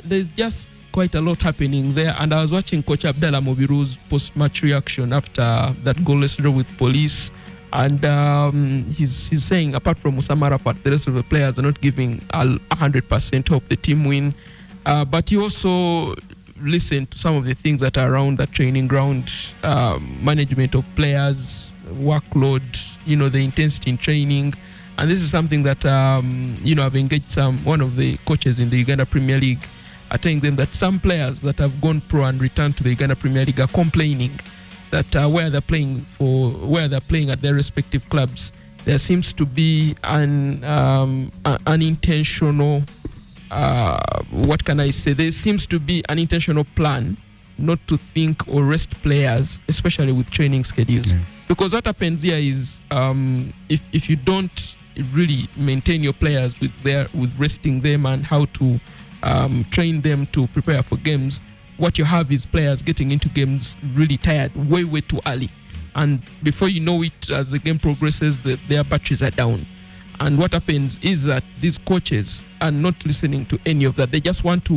there's just quite a lot happening there, and I was watching Coach Abdallah Mobiru's post-match reaction after that goalless draw with Police. And he's saying, apart from Musamara, but the rest of the players are not giving 100% hope the team win. But he also listened to some of the things that are around that training ground, management of players, workload, the intensity in training. And this is something that, I've engaged one of the coaches in the Uganda Premier League, telling them that some players that have gone pro and returned to the Uganda Premier League are complaining that where they're playing at their respective clubs, there seems to be an unintentional, what can I say? There seems to be an intentional plan not to think or rest players, especially with training schedules. Yeah. Because what happens here is, if you don't really maintain your players with resting them and how to train them to prepare for games, what you have is players getting into games really tired, way too early. And before you know it, as the game progresses, their batteries are down. And what happens is that these coaches are not listening to any of that. They just want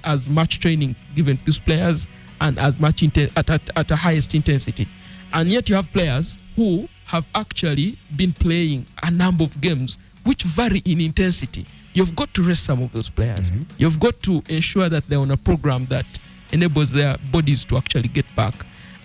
as much training given to these players and as much at the highest intensity. And yet you have players who have actually been playing a number of games which vary in intensity. You've got to rest some of those players. Mm-hmm. You've got to ensure that they're on a program that enables their bodies to actually get back.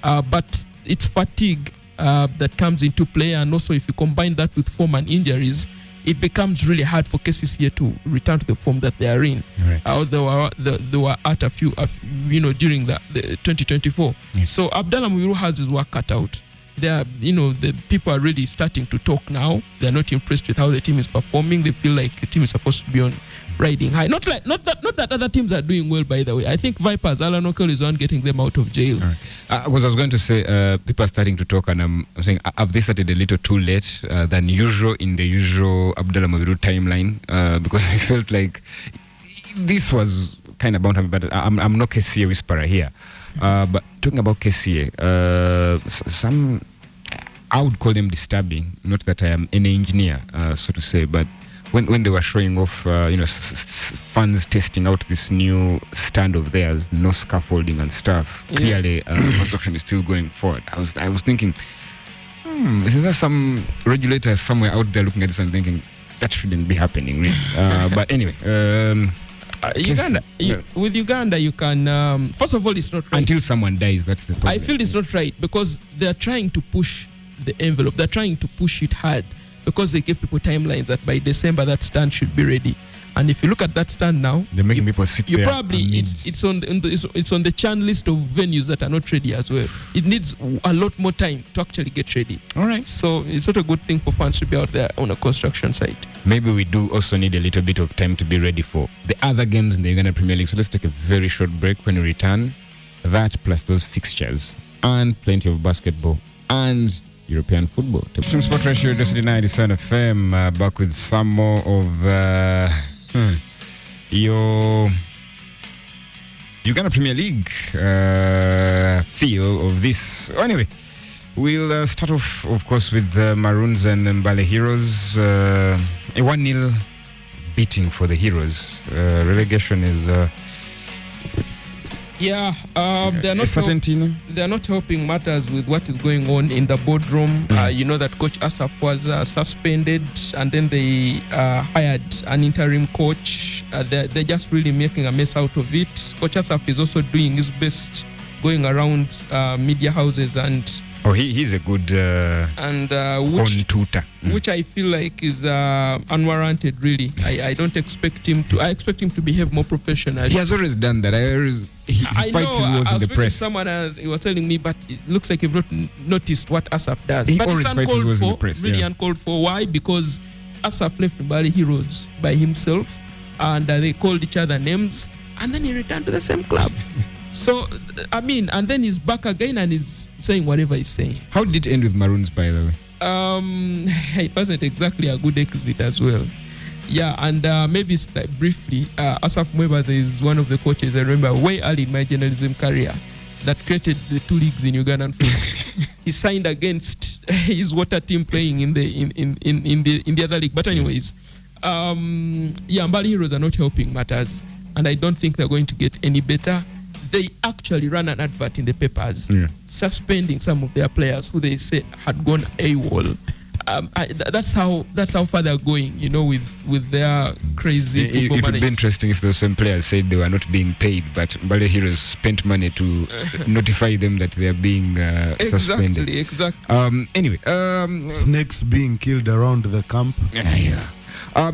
But it's fatigue that comes into play, and also if you combine that with form and injuries, it becomes really hard for KCCA to return to the form that they are in. Right. They were at a few, during the 2024. Yes. So Abdallah Muiru has his work cut out. The people are really starting to talk now. They're not impressed with how the team is performing. They feel like the team is supposed to be on riding high. Not that other teams are doing well, by the way. I think Vipers, Alan Okel is one getting them out of jail. Right. Because I was going to say, people are starting to talk, and I'm saying, have they started a little too late than usual in the usual Abdallah Muiru timeline? Because I felt like this was kind of bound to happen, but I'm not KCA whisperer here. But talking about KCA, I would call them disturbing. Not that I am an engineer, so to say, but when they were showing off, fans testing out this new stand of theirs, no scaffolding and stuff. Yes. Clearly, construction is still going forward. I was thinking, is there some regulator somewhere out there looking at this and thinking that shouldn't be happening, really? But anyway. Uganda, with Uganda, you can first of all, it's not right until someone dies. That's the problem. I feel it's not right because they're trying to push the envelope. They're trying to push it hard because they give people timelines that by December that stand should be ready. And if you look at that stand now, they're making people sit you there. Probably it's on the churn list of venues that are not ready as well. It needs a lot more time to actually get ready. All right. So it's not a good thing for fans to be out there on a construction site. Maybe we do also need a little bit of time to be ready for the other games in the Uganda Premier League. So let's take a very short break. When we return, that plus those fixtures and plenty of basketball and European football. Xtreme Sport Ratio, Destiny 97 FM, back with some more of your Uganda Premier League feel of this. So anyway, we'll start off, of course, with the Maroons and Mbale Heroes. A 1-0 beating for the Heroes. Relegation is... they're not helping matters with what is going on in the boardroom. You know that Coach Asaf was suspended, and then they hired an interim coach. They're just really making a mess out of it. Coach Asaf is also doing his best, going around media houses and. He's a good tutor. Which I feel like is unwarranted, really. I don't expect him to. I expect him to behave more professionally. He has always done that. He fights his wars in the press. Someone he was telling me, but it looks like you've not noticed what Asaf does. He but always fights his wars in the press. Really uncalled for. Why? Because Asaf left Mbale Heroes by himself, and they called each other names, and then he returned to the same club. So, and then he's back again and he's saying whatever he's saying. How did it end with Maroons, by the way? It wasn't exactly a good exit as well. Yeah, and maybe briefly, Asaf Mwebaz is one of the coaches I remember way early in my journalism career that created the 2 leagues in Ugandan football. He signed against his water team playing in the other league. But anyways, Mbale Heroes are not helping matters, and I don't think they're going to get any better. They actually ran an advert in the papers suspending some of their players who they said had gone AWOL. That's how far they're going, with their crazy. It would be interesting if those same players said they were not being paid, but Mbale Heroes spent money to notify them that they are being suspended. Exactly. Anyway, snakes being killed around the camp. Yeah.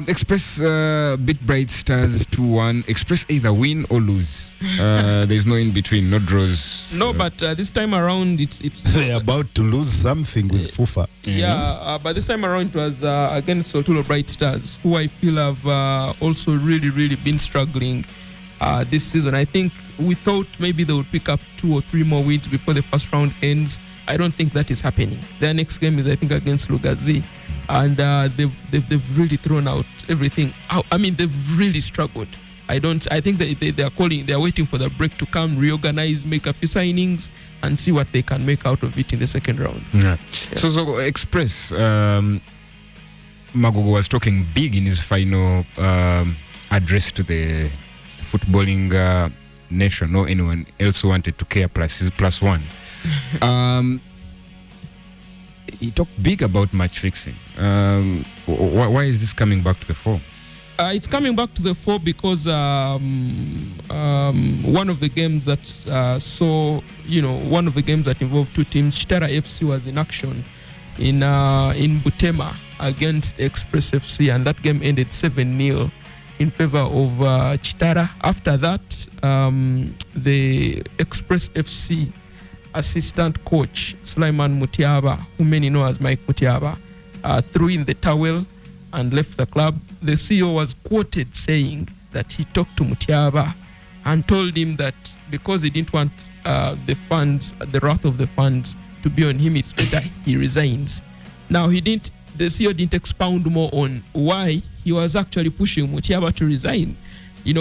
Express beat Bright Stars 2-1. Express either win or lose. There's no in between, no draws. No, but this time around it's they're about to lose something with FUFA. But this time around it was against Sotulo Bright Stars, who I feel have also really, really been struggling this season. I think we thought maybe they would pick up 2 or 3 more wins before the first round ends. I don't think that is happening. Their next game is, I think, against Lugazi. And they've really thrown out everything. They've really struggled. I think they're waiting for the break to come, reorganize, make a few signings, and see what they can make out of it in the second round. Yeah. So Express, Magogo was talking big in his final address to the footballing nation. No anyone else wanted to care plus his +1. He talked big about match fixing. Why is this coming back to the fore? It's coming back to the fore because one of the games that one of the games that involved 2 teams, Chitara FC was in action in Butema against Express FC, and that game ended 7-0 in favor of Chitara. After that, the Express FC assistant coach Sulaiman Mutiaba, who many know as Mike Mutiaba, threw in the towel and left the club. The CEO was quoted saying that he talked to Mutiaba and told him that because he didn't want the wrath of the fans to be on him, it's better he resigns. Now, the CEO didn't expound more on why he was actually pushing Mutiaba to resign.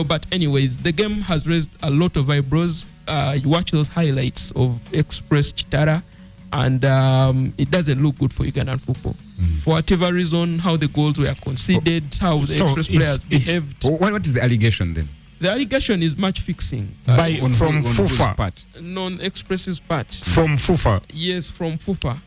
But anyways, the game has raised a lot of eyebrows. You watch those highlights of Express Chitara, and it doesn't look good for Ugandan football. For whatever reason, how the goals were conceded, how the Express players behaved. What is the allegation then? The allegation is match fixing. From FUFA. Non-Express's part. From FUFA? Yes, from FUFA.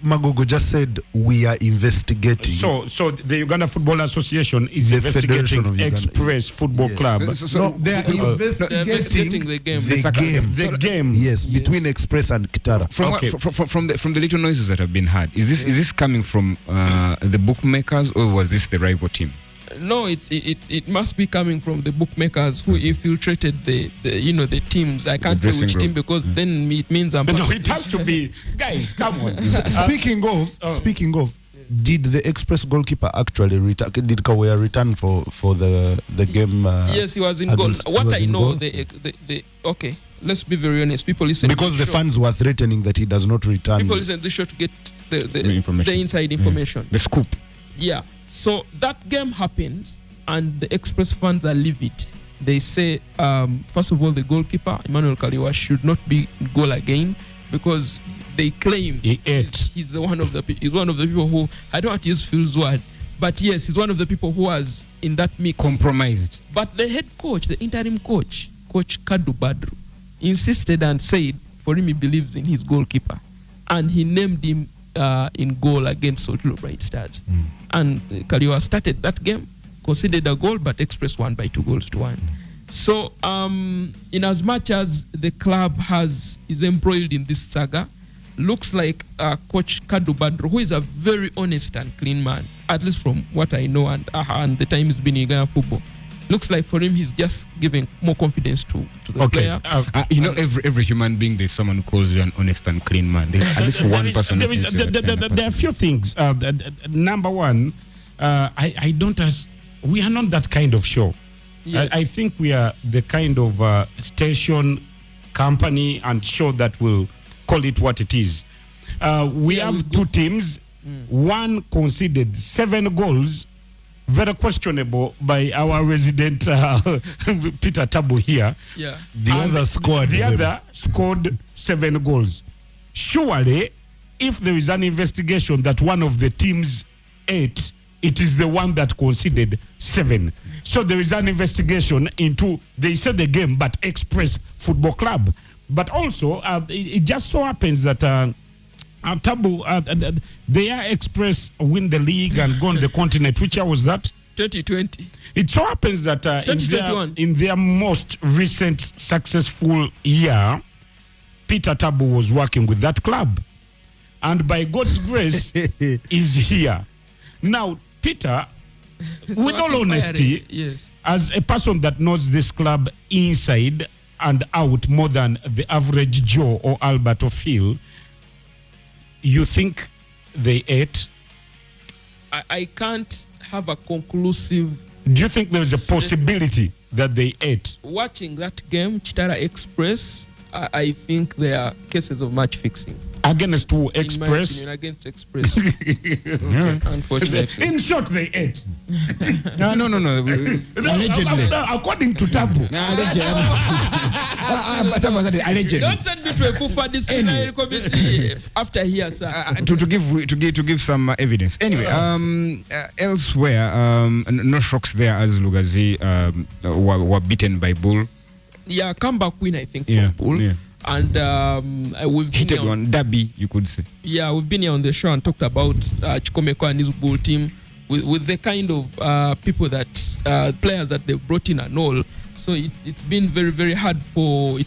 Magogo just said we are investigating. So the Uganda Football Association is investigating Express Football Club. No, they are investigating the game. The game. Yes, between Express and Kitara. From the little noises that have been heard, is this coming from the bookmakers, or was this the rival team? No, it must be coming from the bookmakers who infiltrated the teams. I can't say which team because then it means I'm. No, it has to be, guys. Come on. Speaking of, did the Express goalkeeper actually return? Did Kawea return for the game? Yes, he was in goal. What I know, okay. Let's be very honest. People listen because the fans were threatening that he does not return. People listen to the show to get the inside information, the scoop. Yeah. So that game happens, and the Express fans are livid. They say, first of all, the goalkeeper, Emmanuel Kaliwa, should not be goal again because they claim he's one of the people who, I don't want to use Phil's word, but yes, he's one of the people who was in that mix. Compromised. But the head coach, the interim coach, Coach Kadu Badru, insisted and said for him he believes in his goalkeeper, and he named him in goal against Sotlo Bright Stars. And Kaliwa started that game, conceded a goal, but Express won by 2-1. So, in as much as the club is embroiled in this saga, looks like Coach Kadu Badro, who is a very honest and clean man, at least from what I know and the time he's been in Ghana football, looks like for him he's just giving more confidence to the player. Every human being, there's someone who calls you an honest and clean man. There's at least one person. There are a few things. Number one, we are not that kind of show. Yes. I think we are the kind of station, company, and show that will call it what it is. We have two teams. One conceded 7 goals. Very questionable by our resident Peter Tabu here. Yeah. The other scored 7 goals. Surely, if there is an investigation that one of the teams ate, it is the one that conceded 7. So there is an investigation into, they said the game, but Express Football Club. But also, it just so happens that Tabu, their Express win the league and go on the continent. Which year was that? 2020. It so happens that in their most recent successful year, Peter Tabu was working with that club. And by God's grace, is here. Now, Peter, with all honesty, yes, as a person that knows this club inside and out more than the average Joe or Albert or Phil, you think they ate? I can't have a conclusive. Do you think there is a possibility that they ate? Watching that game, Chitara Express, I think there are cases of match fixing. Against who? Express? In my opinion, against Express. Okay. Unfortunately. In short, they ate. No. Allegedly. According to Tabu. Allegedly. Don't send me to a FUFA disciplinary committee after here, sir. To give some evidence. Anyway, elsewhere, no shocks there as Lugazi were beaten by Bull. Yeah, comeback win, I think, for Bull. Yeah. And we've been cheated one derby, you could say. Yeah, we've been here on the show and talked about Chikomeko and his Bull team with the kind of people that players that they brought in and all. So it's been very, very hard for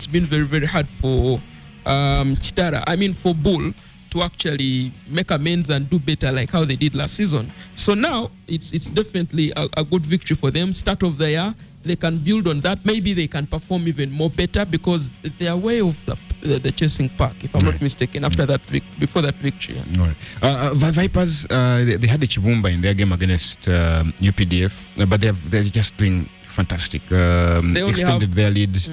Chitara. I mean, for Bull to actually make amends and do better like how they did last season. So now it's definitely a good victory for them. Start of the year, they can build on that. Maybe they can perform even more better because they are way off the chasing pack, if I'm not mistaken, after that before that victory. All right. Vipers, they had a Chibumba in their game against UPDF, but they're just doing fantastic. They extended their leads.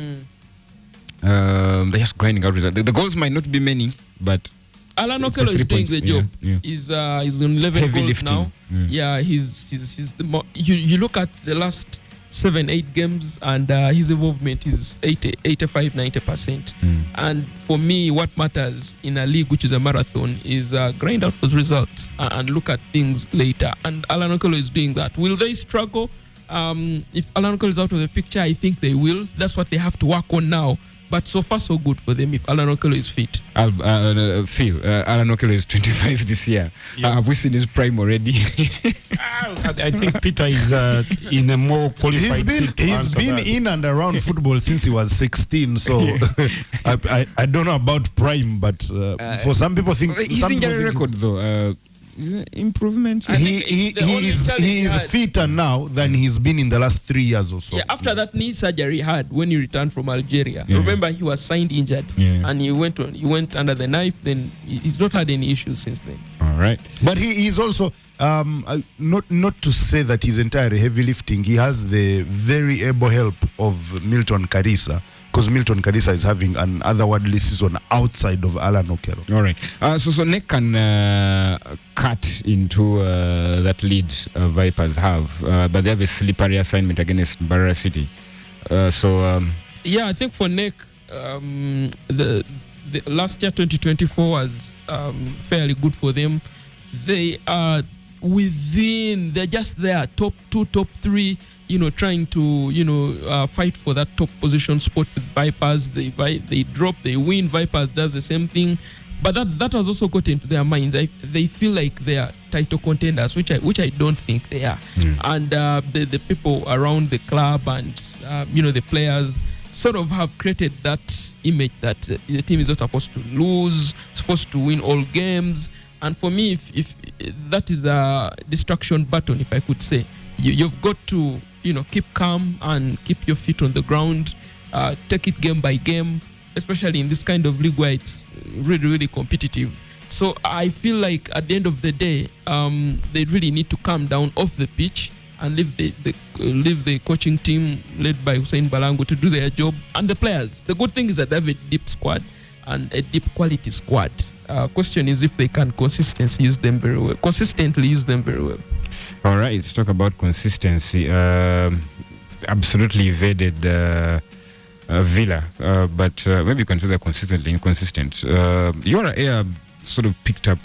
They're just grinding out results. The goals might not be many, but Alan Okello is doing the job. He's on 11 heavy goals lifting now. Yeah, he's the you look at the last 7-8 games and his involvement is 85-90%. And for me, what matters in a league which is a marathon is grind out those results and look at things later. And Alan Okello is doing that. Will they struggle? If Alan Okello is out of the picture, I think they will. That's what they have to work on now. But so far, so good for them if Alan Okello is fit. Phil, Alan Okello is 25 this year. Have we seen his prime already? I think Peter is in a more qualified He's been in and around football since he was 16, so I don't know about prime, but for some people think... His injury record, though... improvement. He is fitter now than he's been in the last 3 years or so. Yeah, after that knee surgery he had when he returned from Algeria. Remember, he was signed injured, and he went under the knife. Then he's not had any issues since then. All right, but he is also not to say that he's entirely heavy lifting. He has the very able help of Milton Carissa, because Milton Carissa is having an otherworldly season outside of Alan Okello. All right. So Nick can cut into that lead Vipers have, but they have a slippery assignment against Barra City. Yeah, I think for Nick, the last year 2024 was fairly good for them. They are they're just there, top 2, top 3. Trying to, fight for that top position spot with Vipers. They drop, they win. Vipers does the same thing. But that has also got into their minds. They feel like they are title contenders, which I don't think they are. And the people around the club and, the players sort of have created that image that the team is not supposed to lose, supposed to win all games. And for me, if that is a distraction button, if I could say, you've got to keep calm and keep your feet on the ground, take it game by game, especially in this kind of league where it's really, really competitive. So I feel like at the end of the day, they really need to calm down off the pitch and leave the coaching team led by Hussein Balango to do their job, and the players. The good thing is that they have a deep squad and a deep quality squad. Question is if they can consistently use them very well. All right, let's talk about consistency. Absolutely evaded Villa, but maybe consider consistently inconsistent. Your air sort of picked up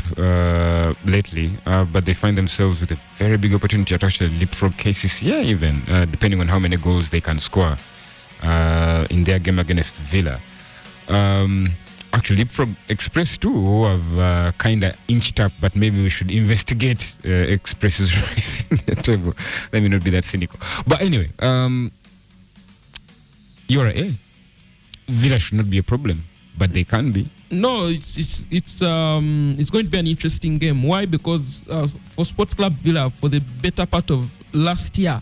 lately, but they find themselves with a very big opportunity to actually leapfrog KCCA even, depending on how many goals they can score in their game against Villa. Actually, leapfrog Express too, who have kind of inched up, but maybe we should investigate Express's rise in the table. Let me not be that cynical. But anyway, you're Villa should not be a problem, but they can be. No, it's going to be an interesting game. Why? Because for Sports Club Villa, for the better part of last year,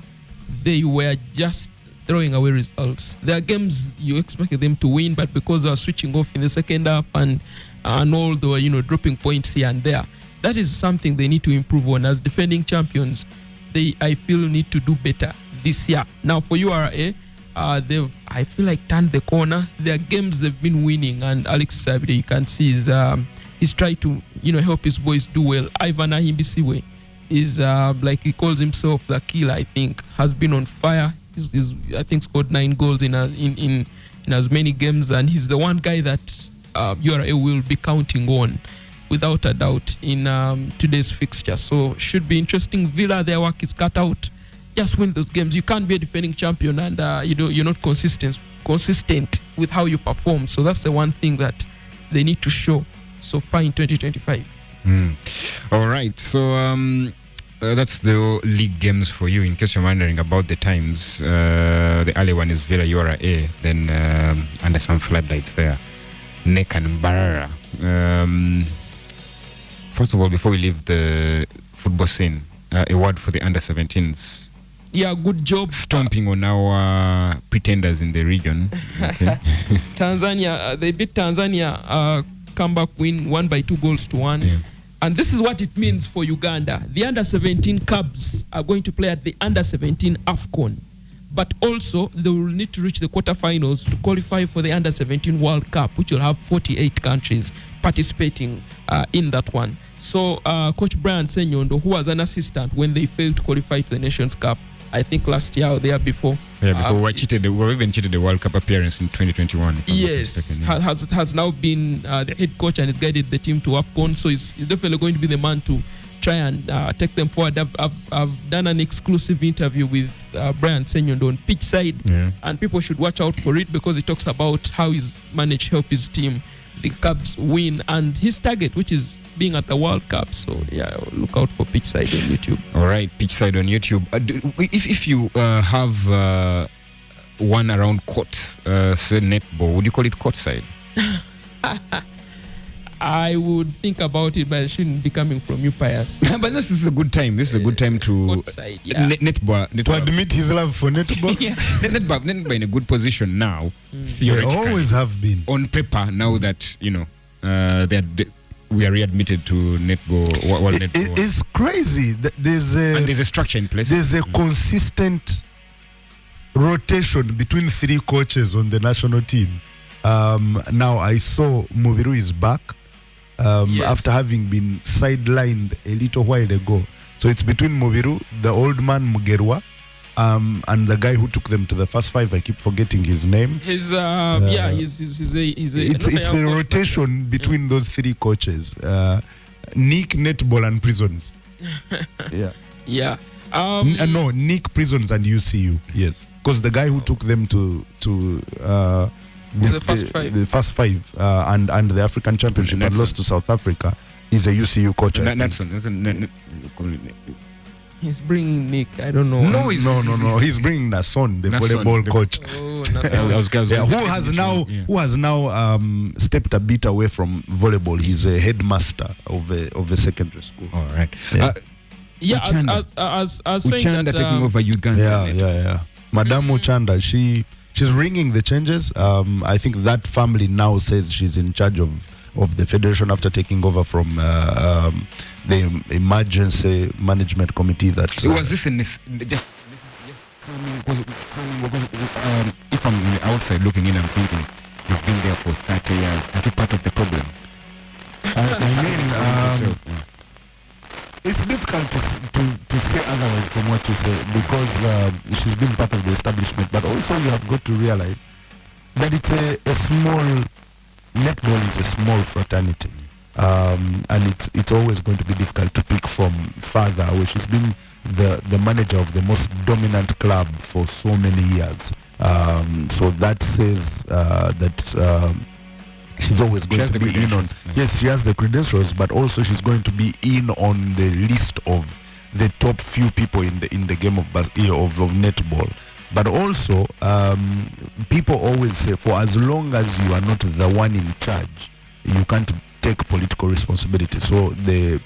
they were just throwing away results. There are games you expected them to win, but because they are switching off in the second half and all they were, dropping points here and there. That is something they need to improve on. As defending champions, I feel, need to do better this year. Now for URA, they've, I feel like, turned the corner. There are games they've been winning, and Alex Sabide, you can see, he's tried to, help his boys do well. Ivan Ahimbisiwe is, like he calls himself, the killer, I think, has been on fire. He's I think scored 9 goals in as many games, and he's the one guy that URA will be counting on without a doubt in today's fixture. So should be interesting. Villa, their work is cut out. Just win those games. You can't be a defending champion and you're not consistent with how you perform. So that's the one thing that they need to show so far in 2025. All right. So that's the league games for you. In case you're wondering about the times, the early one is Villa URA, then under some floodlights there, Nek and Barara. First of all, before we leave the football scene, a word for the under-17s. Yeah, good job. Stomping on our pretenders in the region. Okay. Tanzania, they beat Tanzania, comeback win 1-2 goals to 1. Yeah. And this is what it means for Uganda. The under-17 Cubs are going to play at the under-17 AFCON. But also, they will need to reach the quarterfinals to qualify for the under-17 World Cup, which will have 48 countries participating in that one. So, Coach Brian Senyondo, who was an assistant when they failed to qualify to the Nations Cup, I think last year or the year before. Yeah, before we even cheated the World Cup appearance in 2021. Yes, has now been the head coach and has guided the team to AFCON. So he's definitely going to be the man to try and take them forward. I've done an exclusive interview with Brian Senyondo on pitch side, and people should watch out for it because he talks about how he's managed to help his team, the Cubs, win, and his target, which is being at the World Cup. So yeah, look out for pitch side on YouTube. All right, pitch side on YouTube. If you have one around court, say netball, would you call it court side? I would think about it, but it shouldn't be coming from you, Pius. But this is a good time. This is a good time to side, yeah. netball. To admit his love for netball. Yeah, netball in a good position now. They always have been. On paper, now that we are readmitted to netball. World netball. It's crazy. There's a structure in place. There's a consistent rotation between 3 coaches on the national team. Now I saw Mubiru is back. After having been sidelined a little while ago. So it's between Mubiru, the old man Mugerwa, and the guy who took them to the first 5. I keep forgetting his name. It's a rotation between those 3 coaches. Nick, Netball, and Prisons. Yeah. No, Nick, Prisons, and UCU. Yes, because the guy who took them to the first 5 and the African Championship and lost to South Africa is a UCU coach. He's bringing Nick. I don't know. No. He's bringing Nason, the volleyball coach. Oh, Nason. Who has now stepped a bit away from volleyball. He's a headmaster of a secondary school. All right. As saying that taking over Uganda. Yeah. Madame Uchanda, she's ringing the changes. I think that family now says she's in charge of the federation after taking over from the emergency management committee. That was this in this? If I'm on the outside looking in, I'm thinking you've been there for 30 years. Are you part of the problem? It's difficult to say otherwise from what you say because she's been part of the establishment, but also you have got to realize that it's a small, netball is a small fraternity, and it's always going to be difficult to pick from further away. She's been the manager of the most dominant club for so many years, so that says that she's always going to be in on. Yes, she has the credentials, but also she's going to be in on the list of the top few people in the game of netball. But also, people always say, for as long as you are not the one in charge, you can't take political responsibility. So the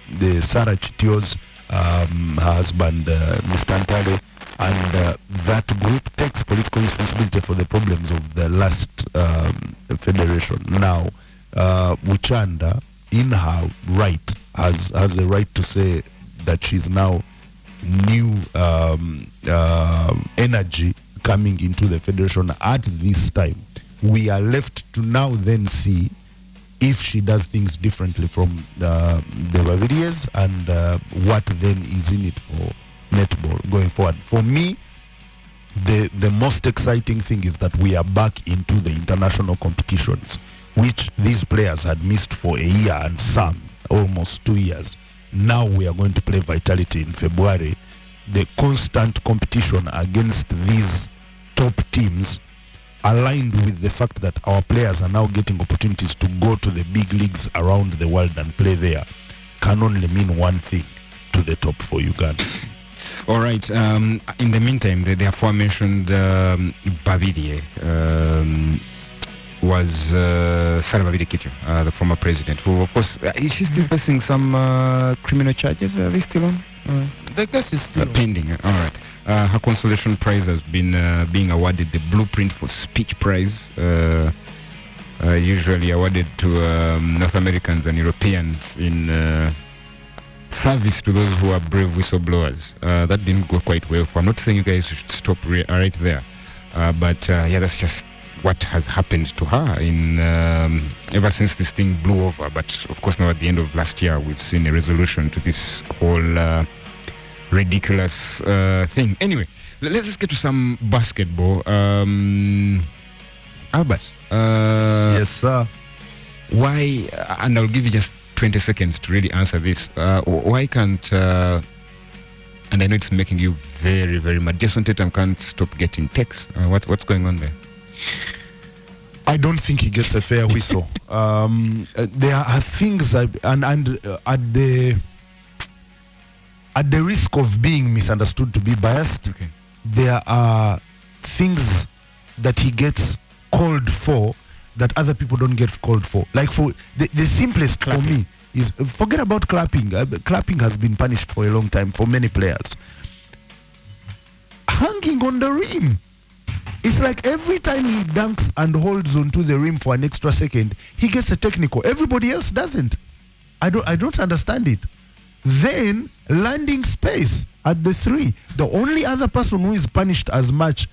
Sarah Chitio's husband, Mr. Antale, and that group takes political responsibility for the problems of the last federation. Now, Uchanda, in her right, has a right to say that she's now new energy coming into the federation at this time. We are left to now then see if she does things differently from the Bavarians and what then is in it for netball going forward. For me, the most exciting thing is that we are back into the international competitions, which these players had missed for a year and some, almost 2 years. Now we are going to play Vitality in February. The constant competition against these top teams, aligned with the fact that our players are now getting opportunities to go to the big leagues around the world and play there, can only mean one thing to the top for Uganda. All right. In the meantime, the aforementioned Bavidie was Salva Kiir, the former president, who, of course, is she still facing some criminal charges? Are they still on? The case is still pending. All right. Her consolation prize has been being awarded the Blueprint for Speech Prize, usually awarded to North Americans and Europeans in service to those who are brave whistleblowers. That didn't go quite well. I'm not saying you guys should stop right there, but yeah, that's just what has happened to her in ever since this thing blew over. But of course, now at the end of last year, we've seen a resolution to this whole ridiculous thing. Anyway, let's just get to some basketball. Albert. Yes, sir. Why? And I'll give you just 20 seconds to really answer this. Why can't? And I know it's making you very, very mad. Jason Tatum can't stop getting texts. What's going on there? I don't think he gets a fair whistle. There are things, and at the risk of being misunderstood to be biased, Okay. there are things that he gets called for that other people don't get called for. Like for the simplest Clapping. for me is forget about clapping. Clapping has been punished for a long time for many players. Hanging on the rim. It's like every time he dunks and holds onto the rim for an extra second, he gets a technical. Everybody else doesn't. I don't understand it. Then landing space at the three. The only other person who is punished as much,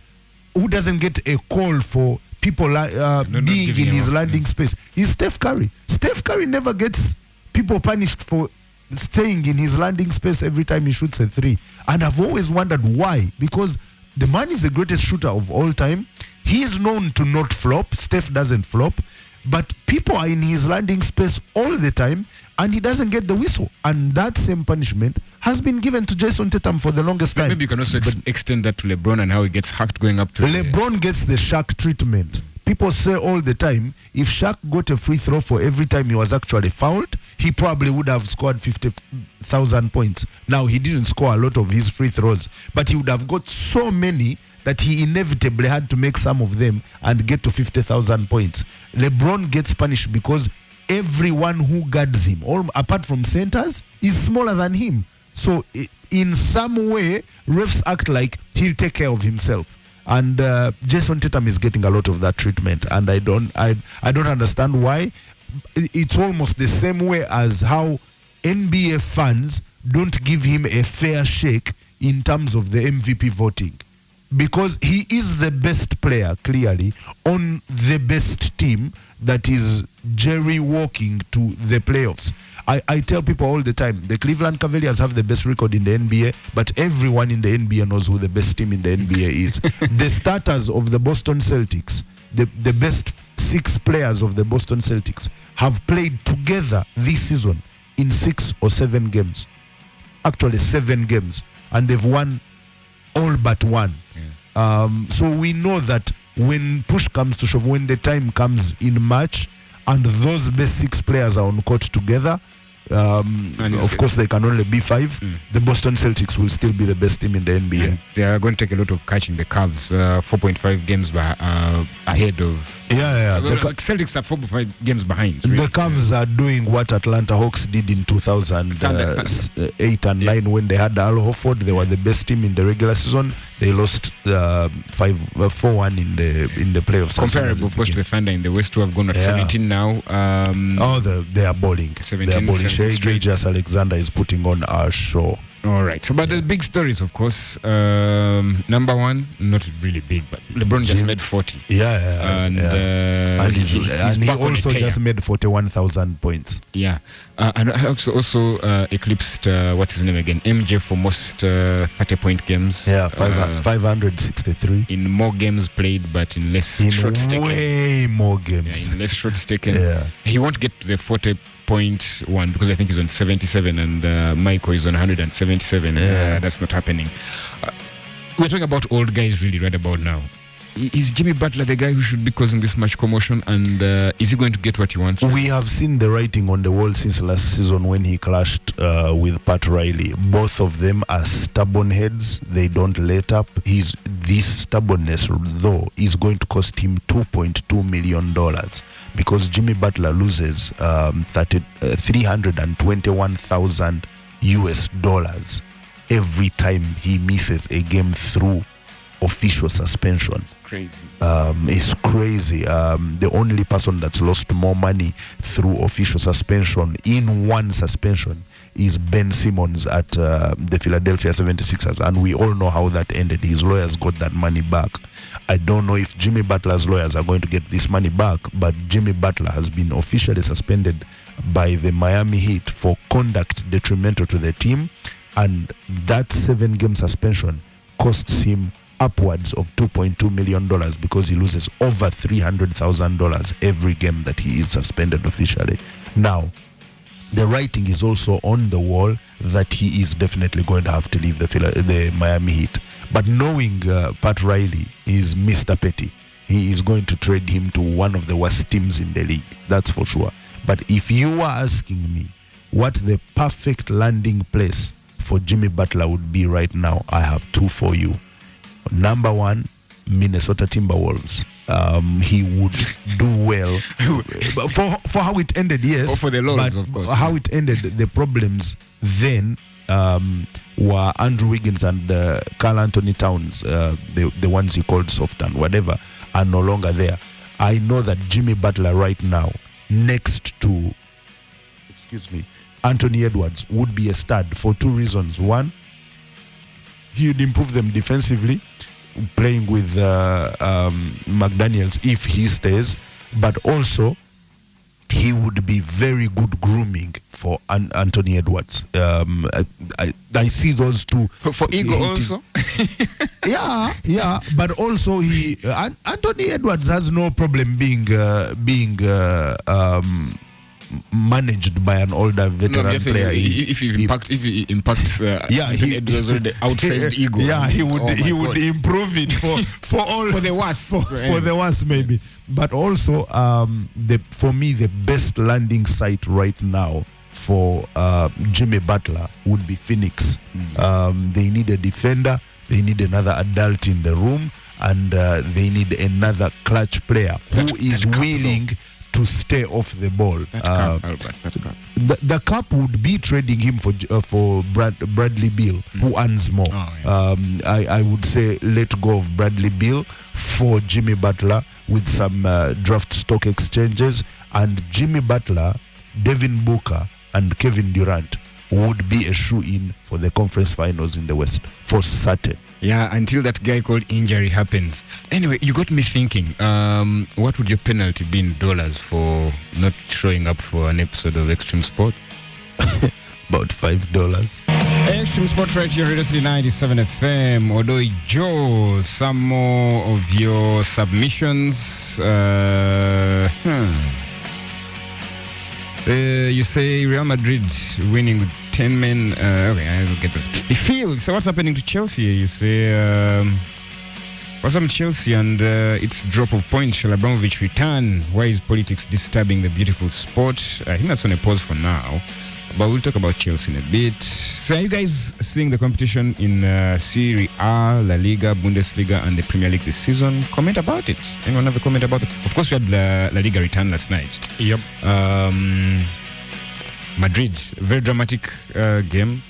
who doesn't get a call for people being in his landing space, is Steph Curry. Steph Curry never gets people punished for staying in his landing space every time he shoots a three. And I've always wondered why. Because the man is the greatest shooter of all time. He is known to not flop. Steph doesn't flop. But people are in his landing space all the time, and he doesn't get the whistle. And that same punishment has been given to Jason Tatum for the longest time. Maybe you can also extend that to LeBron and how he gets hacked going up to LeBron gets the Shaq treatment. People say all the time, if Shaq got a free throw for every time he was actually fouled, he probably would have scored 50,000 points. Now, he didn't score a lot of his free throws, but he would have got so many that he inevitably had to make some of them and get to 50,000 points. LeBron gets punished because everyone who guards him, all apart from centers, is smaller than him. So in some way, refs act like he'll take care of himself. And Jason Tatum is getting a lot of that treatment, and I don't understand why. It's almost the same way as how NBA fans don't give him a fair shake in terms of the MVP voting, because he is the best player clearly on the best team that is jerry walking to the playoffs. I tell people all the time, the Cleveland Cavaliers have the best record in the NBA, but everyone in the NBA knows who the best team in the NBA is. The starters of the Boston Celtics, the best 6 players of the Boston Celtics, have played together this season in 6 or 7 games. Actually 7 games. And they've won all but one. Yeah. So we know that when push comes to shove, when the time comes in March, and those best 6 players are on court together, of course they can only be 5. The Boston Celtics will still be the best team in the NBA. And they are going to take a lot of catching the Cavs, 4.5 games ahead of. Yeah. The Celtics are 4.5 games behind. Really. The Cavs are doing what Atlanta Hawks did in 2008 and 9 when they had Al Horford. They were the best team in the regular season. They lost 4-1 in the playoffs. Comparable, of course, to the Thunder in the West, who have gone at 17 now. They are balling. 17, they are balling. Shai Gilgeous-Alexander is putting on our show. All right. So, but the big stories, of course. Number one, not really big, but LeBron just made 40. And he also just made 41,000 points. Yeah. And I also eclipsed, what's his name again? MJ for most 30-point games. Yeah, 563. In more games played, but in less shots taken. Way more games. Yeah, in less shots taken. Yeah. He won't get to the 40.1 because I think he's on 77 and Michael is on 177. That's not happening. We're talking about old guys really right about now. is Jimmy Butler the guy who should be causing this much commotion, and is he going to get what he wants? We have seen the writing on the wall since last season when he clashed with Pat Riley. Both of them are stubborn heads. They don't let up. This stubbornness, though, is going to cost him $2.2 million because Jimmy Butler loses 321,000 US dollars every time he misses a game through official suspension. Crazy. It's crazy. The only person that's lost more money through official suspension in one suspension is Ben Simmons at the Philadelphia 76ers, and we all know how that ended. His lawyers got that money back. I don't know if Jimmy Butler's lawyers are going to get this money back, but Jimmy Butler has been officially suspended by the Miami Heat for conduct detrimental to the team, and that 7-game suspension costs him upwards of $2.2 million because he loses over $300,000 every game that he is suspended officially. Now, the writing is also on the wall that he is definitely going to have to leave the Miami Heat. But knowing Pat Riley is Mr. Petty, he is going to trade him to one of the worst teams in the league. That's for sure. But if you are asking me what the perfect landing place for Jimmy Butler would be right now, I have two for you. Number one, Minnesota Timberwolves. He would do well for how it ended, yes. Or for the Lords, but of course. How it ended, the problems then were Andrew Wiggins and Karl Anthony Towns, the ones he called soft and whatever, are no longer there. I know that Jimmy Butler right now, next to, Anthony Edwards, would be a stud for two reasons. One, he would improve them defensively, playing with McDaniels if he stays, but also he would be very good grooming for Anthony Edwards. I see those two for ego also. yeah, but also Anthony Edwards has no problem being managed by an older veteran player. If he impacts Anthony Edwards with the outraged ego. Yeah, he would improve it for the worst. For the worst maybe. But also for me the best landing site right now for Jimmy Butler would be Phoenix. They need a defender, they need another adult in the room, and they need another clutch player who is willing to stay off the ball. The Cap would be trading him for Bradley Beal, who earns more. I would say let go of Bradley Beal for Jimmy Butler with some draft stock exchanges, and Jimmy Butler, Devin Booker, and Kevin Durant would be a shoe-in for the conference finals in the West, for certain. Yeah, until that guy called injury happens. Anyway, you got me thinking, what would your penalty be in dollars for not showing up for an episode of Xtreme Sport? About $5. Xtreme Sport right here, Radio City 97 FM. Although Joe, some more of your submissions. You say Real Madrid winning with 10 men. Okay, I will get this. The field. So what's happening to Chelsea? You say, what's up with Chelsea and its drop of points? Shall Abramovich return? Why is politics disturbing the beautiful sport? I think that's on a pause for now. But we'll talk about Chelsea in a bit. So are you guys seeing the competition in Serie A, La Liga, Bundesliga, and the Premier League this season? Comment about it. Anyone have a comment about it? Of course, we had La Liga return last night. Yep. Madrid, very dramatic game.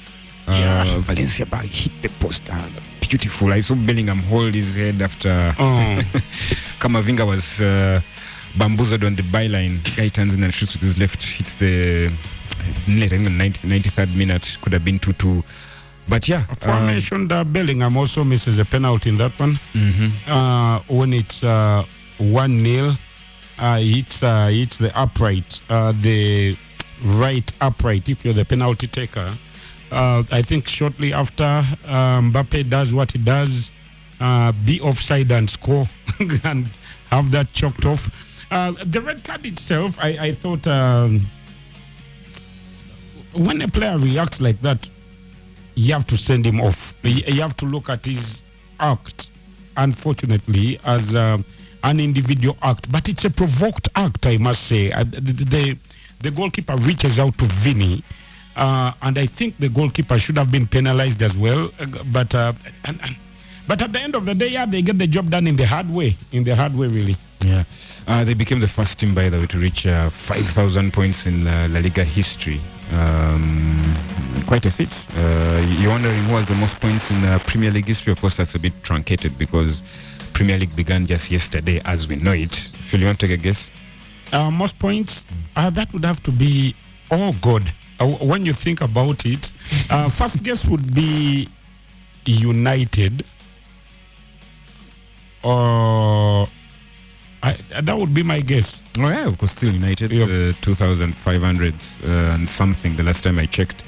Yeah. Valencia hit the post. Beautiful. I saw Bellingham hold his head after Kamavinga was bamboozled on the byline. The guy turns in and shoots with his left, hits the net. I think the 93rd minute, could have been 2-2. But yeah. Formation that Bellingham also misses a penalty in that one. When it's 1-0, hits the upright, the right upright, if you're the penalty taker. I think shortly after Mbappe does what he does, be offside and score and have that chalked off. The red card itself, I thought when a player reacts like that, you have to send him off. You have to look at his act unfortunately, as an individual act, but it's a provoked act, I must say. The goalkeeper reaches out to Vinny, and I think the goalkeeper should have been penalized as well. But at the end of the day, yeah, they get the job done in the hard way. Really. Yeah. They became the first team, by the way, to reach 5,000 points in La Liga history. Quite a feat. You're wondering who has the most points in Premier League history? Of course, that's a bit truncated because Premier League began just yesterday as we know it. Phil, you want to take a guess? Most points? That would have to be, oh God. When you think about it, first guess would be United. That would be my guess. Oh yeah, of course, still United. Yep. 2,500 and something the last time I checked.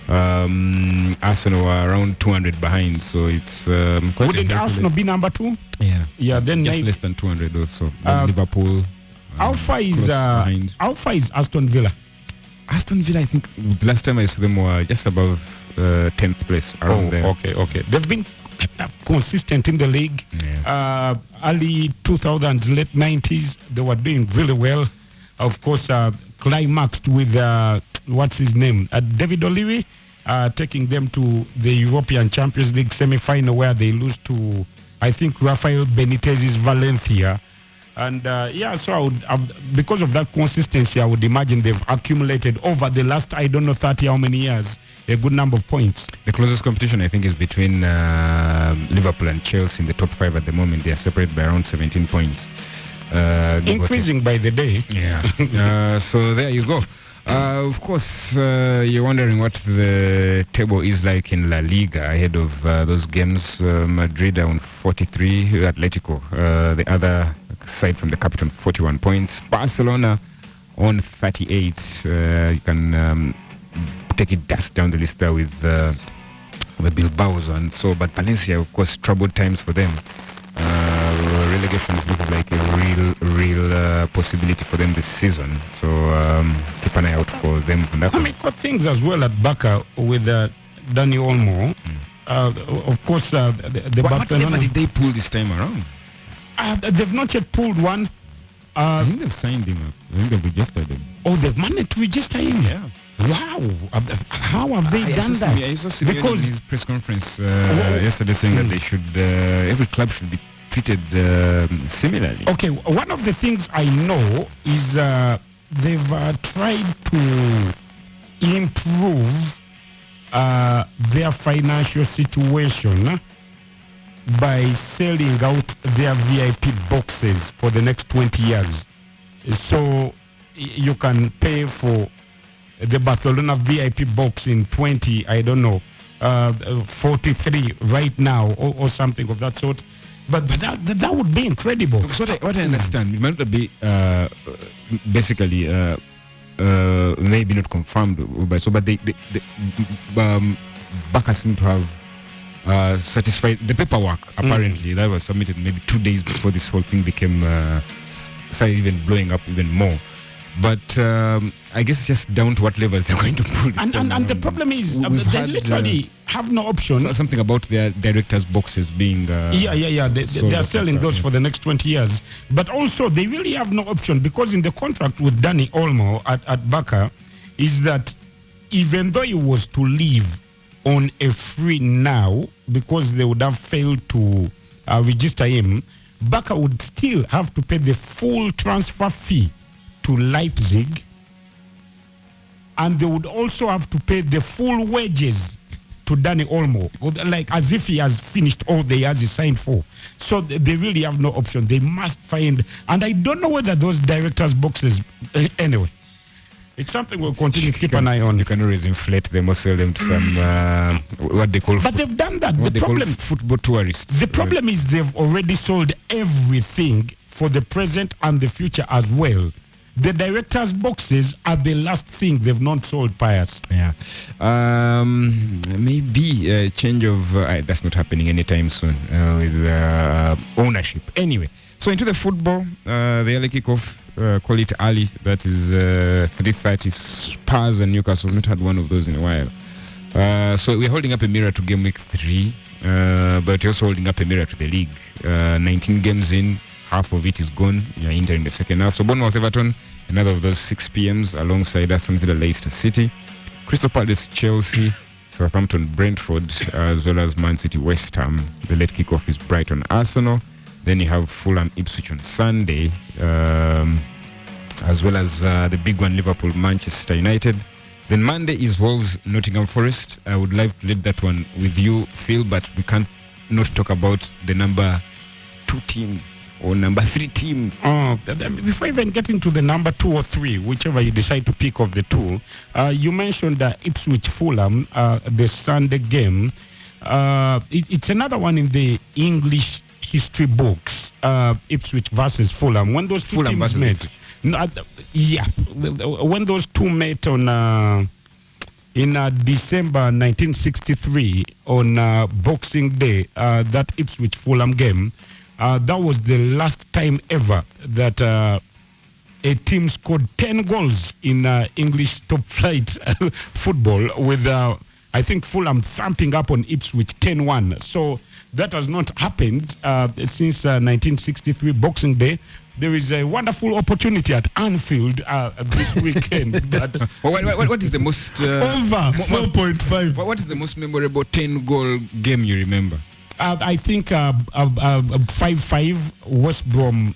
Arsenal were around 200 behind, so it's quite. Wouldn't Arsenal be number 2? Yeah. Yeah, then just less than 200 also. Liverpool. How far is Aston Villa? Aston Villa, I think the last time I saw them were just above 10th place around there. Okay. They've been consistent in the league. Yeah. Early 2000s, late 90s, they were doing really well. Of course, climaxed with what's his name, David O'Leary, taking them to the European Champions League semi-final where they lose to, I think, Rafael Benitez's Valencia. And so I would, because of that consistency, I would imagine they've accumulated over the last, 30 how many years, a good number of points. The closest competition, I think, is between Liverpool and Chelsea in the top 5 at the moment. They are separated by around 17 points. Increasing by the day. Yeah. So there you go. Of course, you're wondering what the table is like in La Liga ahead of those games. Madrid on 43, Atletico, the other side from the capital, 41 points. Barcelona on 38. You can take it dust down the list there with the Bilbao's on. So, but Valencia, of course, troubled times for them. Relegation is looking like a real possibility for them this season. So keep an eye out for them. Got things as well at Barca with Dani Olmo. Of course, the Barcelona. What did they pull this time around? They've not yet pulled one. I think they've signed him up. I think they've registered him. Oh, they've managed to register him? Yeah. Wow. How have they done that? I saw Simeone in his press conference yesterday saying that they should, every club should be treated similarly. Okay, one of the things I know is they've tried to improve their financial situation by selling out their VIP boxes for the next 20 years. So you can pay for the Barcelona VIP box in 43 right now or something of that sort. But that would be incredible. So what I understand, it might not be basically maybe not confirmed, but Barca seem to have satisfied the paperwork. Apparently, that was submitted maybe 2 days before this whole thing became started even blowing up even more. But I guess it's just down to what levels they're going to put. And the problem is they literally have no option. Something about their directors' boxes being... They are selling those for the next 20 years. But also, they really have no option because in the contract with Dani Olmo at Barca is that even though he was to leave on a free now because they would have failed to register him, Barca would still have to pay the full transfer fee to Leipzig, and they would also have to pay the full wages to Dani Olmo, like as if he has finished all the years he signed for. So they really have no option. They must find, and I don't know whether those directors' boxes, anyway, it's something we'll continue to keep an eye on. You can always inflate them or sell them to some, what they call... But they've done that. The problem, football tourists. The problem is they've already sold everything for the present and the future as well. The directors' boxes are the last thing they've not sold, Pius. Yeah. Maybe a change of... that's not happening anytime soon with ownership. Anyway, so into the football, the early kickoff, call it early. That is 3:30. Spurs and Newcastle have not had one of those in a while. So we're holding up a mirror to game week 3. But you're also holding up a mirror to the league. 19 games in, half of it is gone. You're entering the second half. So Bournemouth Everton, another of those 6 p.m.s alongside Aston Villa Leicester City, Crystal Palace Chelsea, Southampton Brentford, as well as Man City West Ham. The late kickoff is Brighton Arsenal. Then you have Fulham Ipswich on Sunday, as well as the big one, Liverpool Manchester United. Then Monday is Wolves Nottingham Forest. I would like to lead that one with you, Phil, but we can't not talk about the number 2 team or number 3 team. Before even getting to the number 2 or 3, whichever you decide to pick of the two, you mentioned Ipswich Fulham, the Sunday game. It's another one in the English history books, Ipswich versus Fulham. When those two Fulham teams met, when those two met on in December 1963 on Boxing Day, that Ipswich Fulham game, that was the last time ever that a team scored 10 goals in English top flight football, with I think Fulham thumping up on Ipswich 10-1. So that has not happened since 1963 Boxing Day. There is a wonderful opportunity at Anfield this weekend. But what is the most over 4.5? What is the most memorable 10-goal game you remember? I think 5-5 West Brom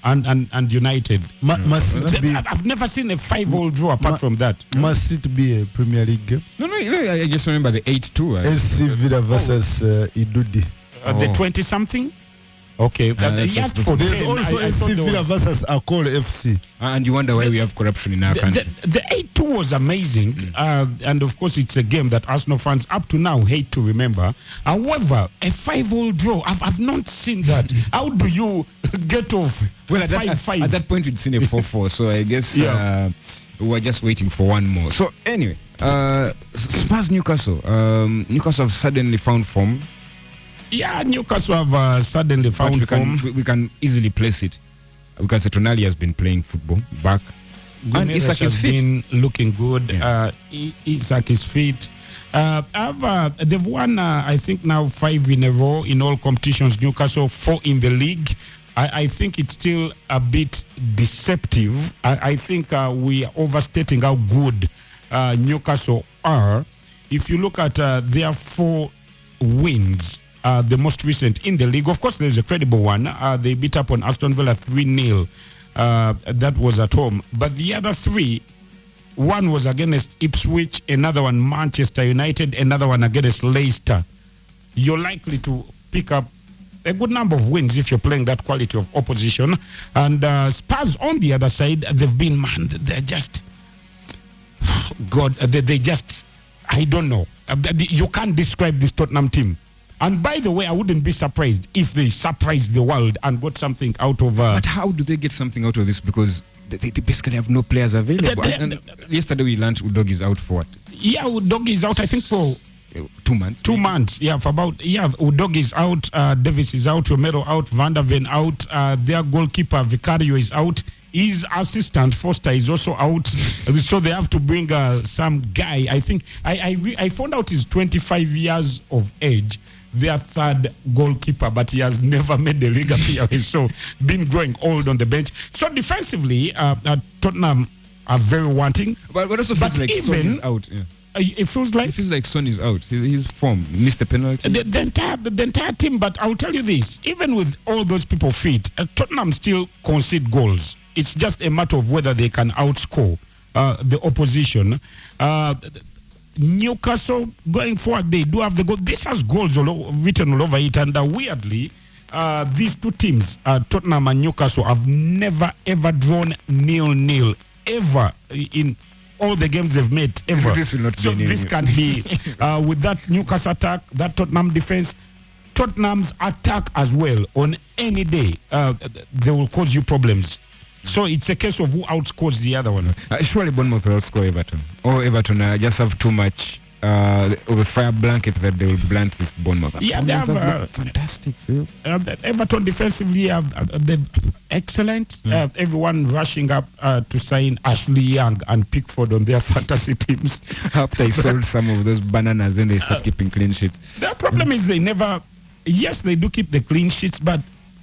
and United. I've never seen a 5-all draw apart from that. Must it be a Premier League game? No, I just remember the 8-2. SC Villa versus Idudi. The 20-something? Okay. There's also SC Villa versus Akol FC. And you wonder why we have corruption in our country. The 8-2 was amazing. And of course, it's a game that Arsenal fans up to now hate to remember. However, a 5-all draw, I've not seen that. How do you get off? Well, at that point, we'd seen a 4-4. So I guess we were just waiting for one more. So anyway, Spurs Newcastle. Newcastle have suddenly found form. Yeah, Newcastle have suddenly found form. We can easily place it because Tonali has been playing football back. And Isak has been looking good. Yeah. Isak is fit. They've won, I think, now 5 in a row in all competitions. Newcastle 4 in the league. I think it's still a bit deceptive. I think we are overstating how good Newcastle are. If you look at their 4 wins, the most recent in the league, of course, there's a credible one. They beat up on Aston Villa 3-0. That was at home. But the other 3, one was against Ipswich, another one Manchester United, another one against Leicester. You're likely to pick up a good number of wins if you're playing that quality of opposition. And Spurs on the other side, they've been, they're just, God, they just, I don't know. You can't describe this Tottenham team. And by the way, I wouldn't be surprised if they surprised the world and got something out of... But how do they get something out of this? Because they basically have no players available. And yesterday we learned Udogi is out for what? Yeah, Udogi is out, I think, for... 2 months. 2 months, yeah, for about... Yeah, Udogi is out, Davis is out, Romero out, Van der Ven out, their goalkeeper, Vicario, is out. His assistant, Foster, is also out. So they have to bring some guy. I think... I found out he's 25 years of age. Their 3rd goalkeeper, but he has never made the league appearance, so been growing old on the bench. So defensively, Tottenham are very wanting. But also feels like Son is out. Yeah. It feels like Son is out. His form, missed the penalty. The entire team. But I'll tell you this: even with all those people fit, Tottenham still concede goals. It's just a matter of whether they can outscore the opposition. Newcastle going forward, they do have the goal. This has goals written all over it, and weirdly, these two teams, Tottenham and Newcastle, have never ever drawn 0-0 ever in all the games they've made ever. This will not so be this can be with that Newcastle attack, that Tottenham defense, Tottenham's attack as well. On any day, they will cause you problems. So it's a case of who outscores the other one. Surely Bournemouth will outscore Everton. Or Everton just have too much of a fire blanket that they will blunt this Bournemouth. Yeah, they have fantastic field. Everton defensively they're excellent. Everyone rushing up to sign Ashley Young and Pickford on their fantasy teams. After I sold some of those bananas and they start keeping clean sheets. The problem is they never yes, they do keep the clean sheets, but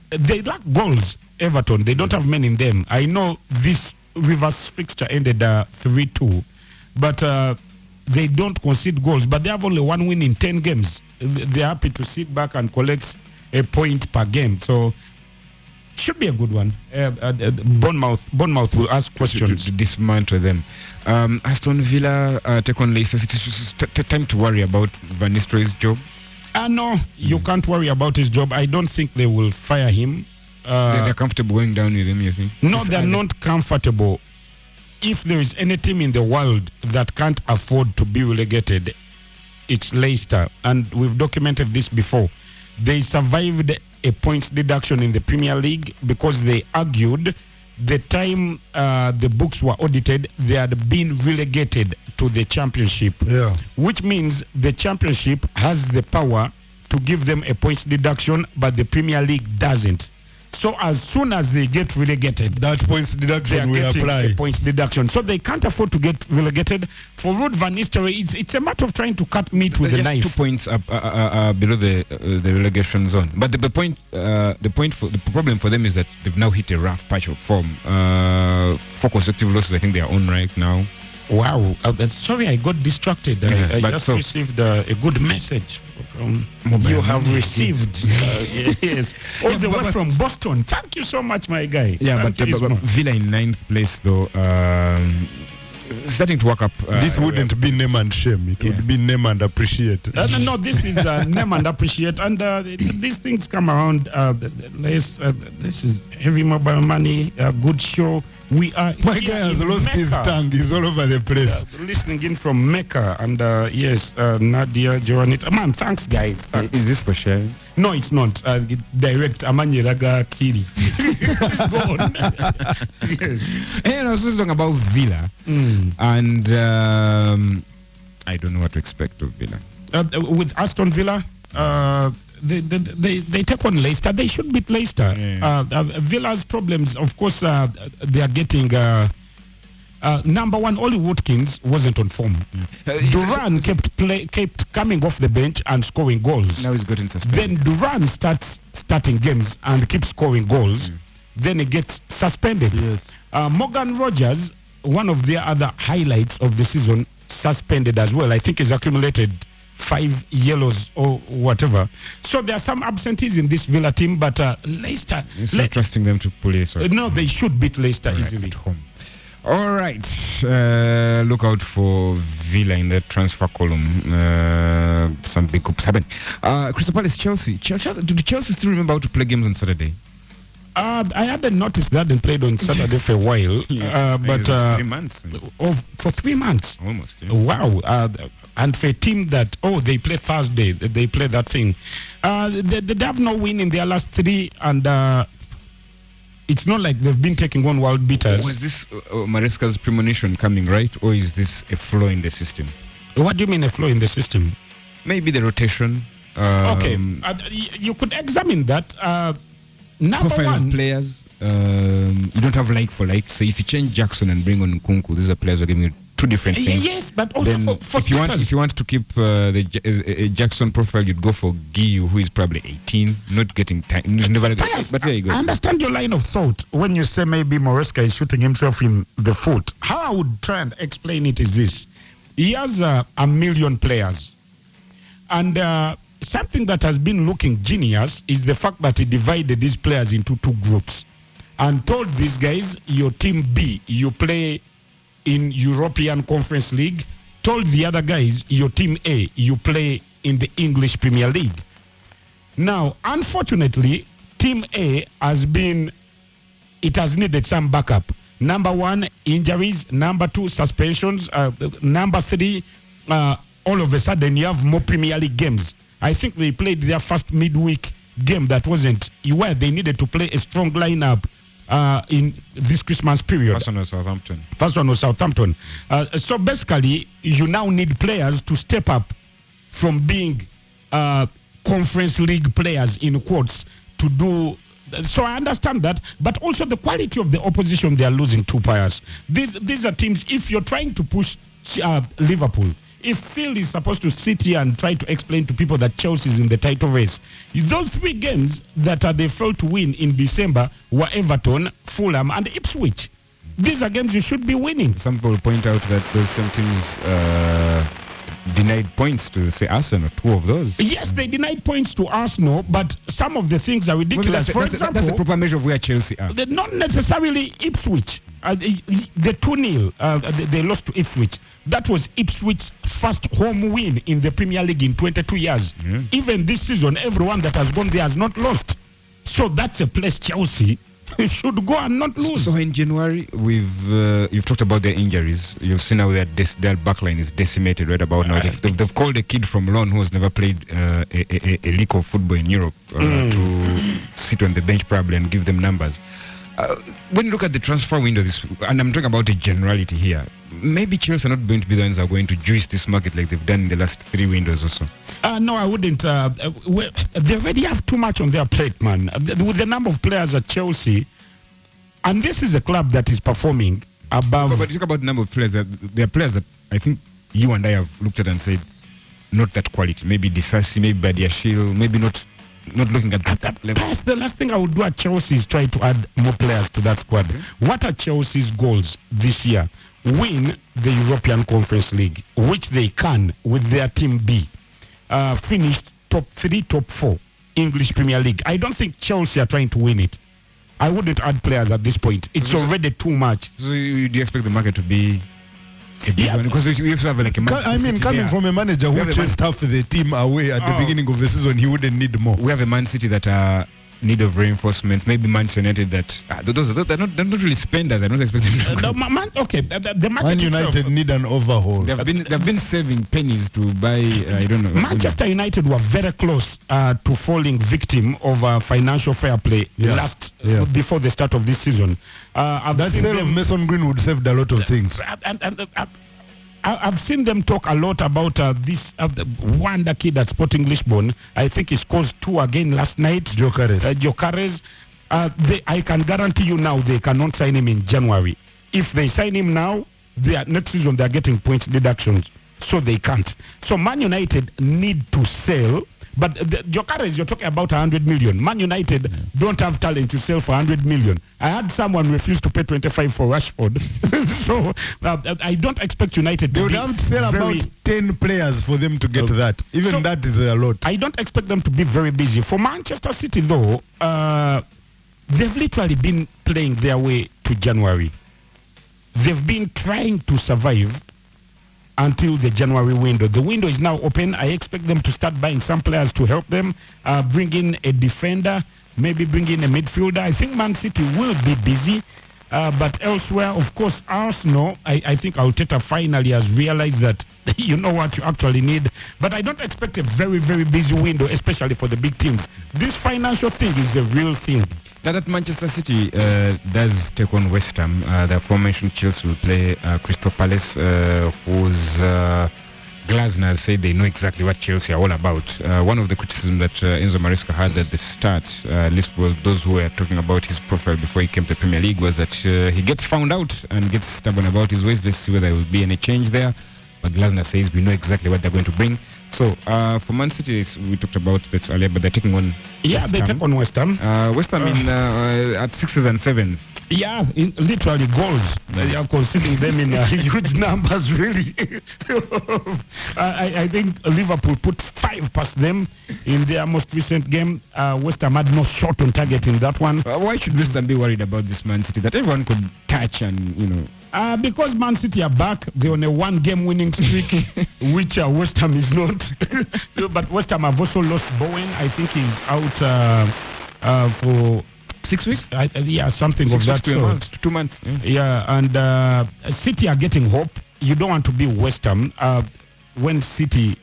they lack goals. Everton, they don't have many in them. I know this Rivers fixture ended 3-2, but they don't concede goals. But they have only 1 win in 10 games. They're happy to sit back and collect a point per game. So should be a good one. Bournemouth will ask questions. To dismantle them. Aston Villa take on Leicester City. Time to worry about Van Nistelrooy's job. No, you can't worry about his job. I don't think they will fire him. They're comfortable going down with him, you think? No, they're not comfortable. If there is any team in the world that can't afford to be relegated, it's Leicester. And we've documented this before. They survived a points deduction in the Premier League because they argued the time the books were audited, they had been relegated to the Championship. Yeah. Which means the Championship has the power to give them a points deduction, but the Premier League doesn't. So as soon as they get relegated, that points deduction will apply. A points deduction. So they can't afford to get relegated. For Ruud van Nistelrooy, it's a matter of trying to cut meat with a knife. 2 points below the relegation zone. But the problem for them is that they've now hit a rough patch of form. 4 consecutive losses, I think they are on right now. Wow. Sorry, I got distracted. I just received a good message from you have received. Yes. All the way from Boston. Thank you so much, my guy. Yeah, but Villa in 9th place, though, starting to work up. This wouldn't be name and shame. It would be name and appreciate. No, this is name and appreciate. And these things come around. This is heavy mobile money, good show. We are my guy has lost his tongue. He's all over the place. Listening in from Mecca. And yes, Nadia, Joanita. Man, thanks, guys. Thanks. Is this for sharing? No, it's not. Direct Amanye Raga Kiri. Go on. Yes. And I was talking about Villa. And I don't know what to expect of Villa. With Aston Villa, they take on Leicester. They should beat Leicester. Yeah. Villa's problems, of course, they are getting number one. Ollie Watkins wasn't on form. Duran kept coming off the bench and scoring goals. Now he's getting suspended. Then Duran starting games and keeps scoring goals. Then he gets suspended. Yes. Morgan Rogers, one of their other highlights of the season, suspended as well. I think he's accumulated 5 yellows or whatever. So there are some absentees in this Villa team, but Leicester... You're still trusting them to pull it? No, they should beat Leicester easily. At home. All right. Look out for Villa in the transfer column. Some big hoops happen. Crystal Palace, Chelsea. Do Chelsea still remember how to play games on Saturday? I hadn't noticed that they played on Saturday for a while. But 3 months. For 3 months? Almost. Yeah. Wow. And for a team that, they play Thursday, they play that thing. They have no win in their last 3, and it's not like they've been taking on world beaters. Was this Maresca's premonition coming, right? Or is this a flaw in the system? What do you mean a flaw in the system? Maybe the rotation. Okay. You could examine that. Number profile one, of players. You don't have like for like. So if you change Jackson and bring on Nkunku, these are players who are giving you 2 different things. Yes, but also for if you want to keep the Jackson profile, you'd go for Guiu, who is probably 18, not getting time. But there you go. I understand your line of thought when you say maybe Maresca is shooting himself in the foot. How I would try and explain it is this: he has 1 million players, and something that has been looking genius is the fact that he divided these players into 2 groups and told these guys, your team B, you play in European Conference League. Told the other guys, your team A, you play in the English Premier League. Now, unfortunately, team A has needed some backup. Number 1, injuries. Number 2, suspensions. Number 3, all of a sudden you have more Premier League games. I think they played their first midweek game that wasn't where they needed to play a strong lineup in this Christmas period. First one was Southampton. So basically, you now need players to step up from being Conference League players, in quotes, to do. So I understand that, but also the quality of the opposition, they are losing 2 players. These are teams, if you're trying to push Liverpool, if Phil is supposed to sit here and try to explain to people that Chelsea is in the title race, those 3 games that they failed to win in December were Everton, Fulham, and Ipswich. These are games you should be winning. Some people point out that those same teams denied points to, say, Arsenal, 2 of those. Yes, they denied points to Arsenal, but some of the things are ridiculous. Well, that's a proper measure of where Chelsea are. Not necessarily Ipswich. The 2-0 they lost to Ipswich. That was Ipswich's first home win in the Premier League in 22 years. Yeah. Even this season, everyone that has gone there has not lost. So that's a place Chelsea should go and not lose. So in January, you've talked about their injuries. You've seen how their backline is decimated right about now. They've called a kid from Lyon who has never played a league of football in Europe to sit on the bench probably and give them numbers. When you look at the transfer window, and I'm talking about a generality here, maybe Chelsea are not going to be the ones that are going to juice this market like they've done in the last 3 windows or so. No, I wouldn't. They already have too much on their plate, man. With the number of players at Chelsea, and this is a club that is performing above. But you talk about the number of players. There are players that I think you and I have looked at and said, not that quality. Maybe Disasi, maybe Badiashile, maybe not looking at that level. That's the last thing I would do at Chelsea is try to add more players to that squad. What are Chelsea's goals this year? Win the European Conference League, which they can with their team B. Finish top 3, top 4 English Premier League. I don't think Chelsea are trying to win it. I wouldn't add players at this point. It's already too much. So do you expect the market to be a big one? Because we have to have like a coming from a manager who chased half the team away at the beginning of the season, he wouldn't need more. We have a Man City that are need of reinforcement. Maybe Manchester United that they're not really spenders. I don't expect them to. The Man United need an overhaul. They've been saving pennies to buy. I don't know. Manchester United were very close to falling victim of financial fair play before the start of this season. That sale of Mason Greenwood saved a lot of things. I've seen them talk a lot about this wonder kid at Sporting Lisbon. I think he scored 2 again last night. Jokeres. I can guarantee you now they cannot sign him in January. If they sign him now, next season they're getting points deductions. So they can't. So Man United need to sell. But Jokeres, you're talking about 100 million. Man United don't have talent to sell for 100 million. I had someone refuse to pay 25 for Rashford. So I don't expect United they to would have to sell about 10 players for them to get that. Even that is a lot. I don't expect them to be very busy. For Manchester City, though, they've literally been playing their way to January. They've been trying to survive until the January window. The window is now open. I expect them to start buying some players to help them, bring in a defender, maybe bring in a midfielder. I think Man City will be busy, but elsewhere, of course, Arsenal, I think Arteta finally has realized that you know what you actually need. But I don't expect a very, very busy window, especially for the big teams. This financial thing is a real thing. Now that Manchester City does take on West Ham, the aforementioned Chelsea will play Crystal Palace, whose Glasner has said they know exactly what Chelsea are all about. One of the criticisms that Enzo Maresca had at the start, at least was those who were talking about his profile before he came to the Premier League, was that he gets found out and gets stubborn about his ways. Let's see whether there will be any change there. But Glasner says we know exactly what they're going to bring. So, for Man City, we talked about this earlier, but they're taking on they take on West Ham. West Ham at 6s and 7s. Yeah, literally goals. They are considering them in huge numbers, really. I think Liverpool put 5 past them in their most recent game. West Ham had no shot on target in that one. Why should West Ham be worried about this Man City that everyone could touch and, you know... Because Man City are back, they're on a 1-game winning streak, which West Ham is not. But West Ham have also lost Bowen. I think he's out for 6 weeks. Something of that sort. 2 months. Yeah, and City are getting hope. You don't want to be West Ham when City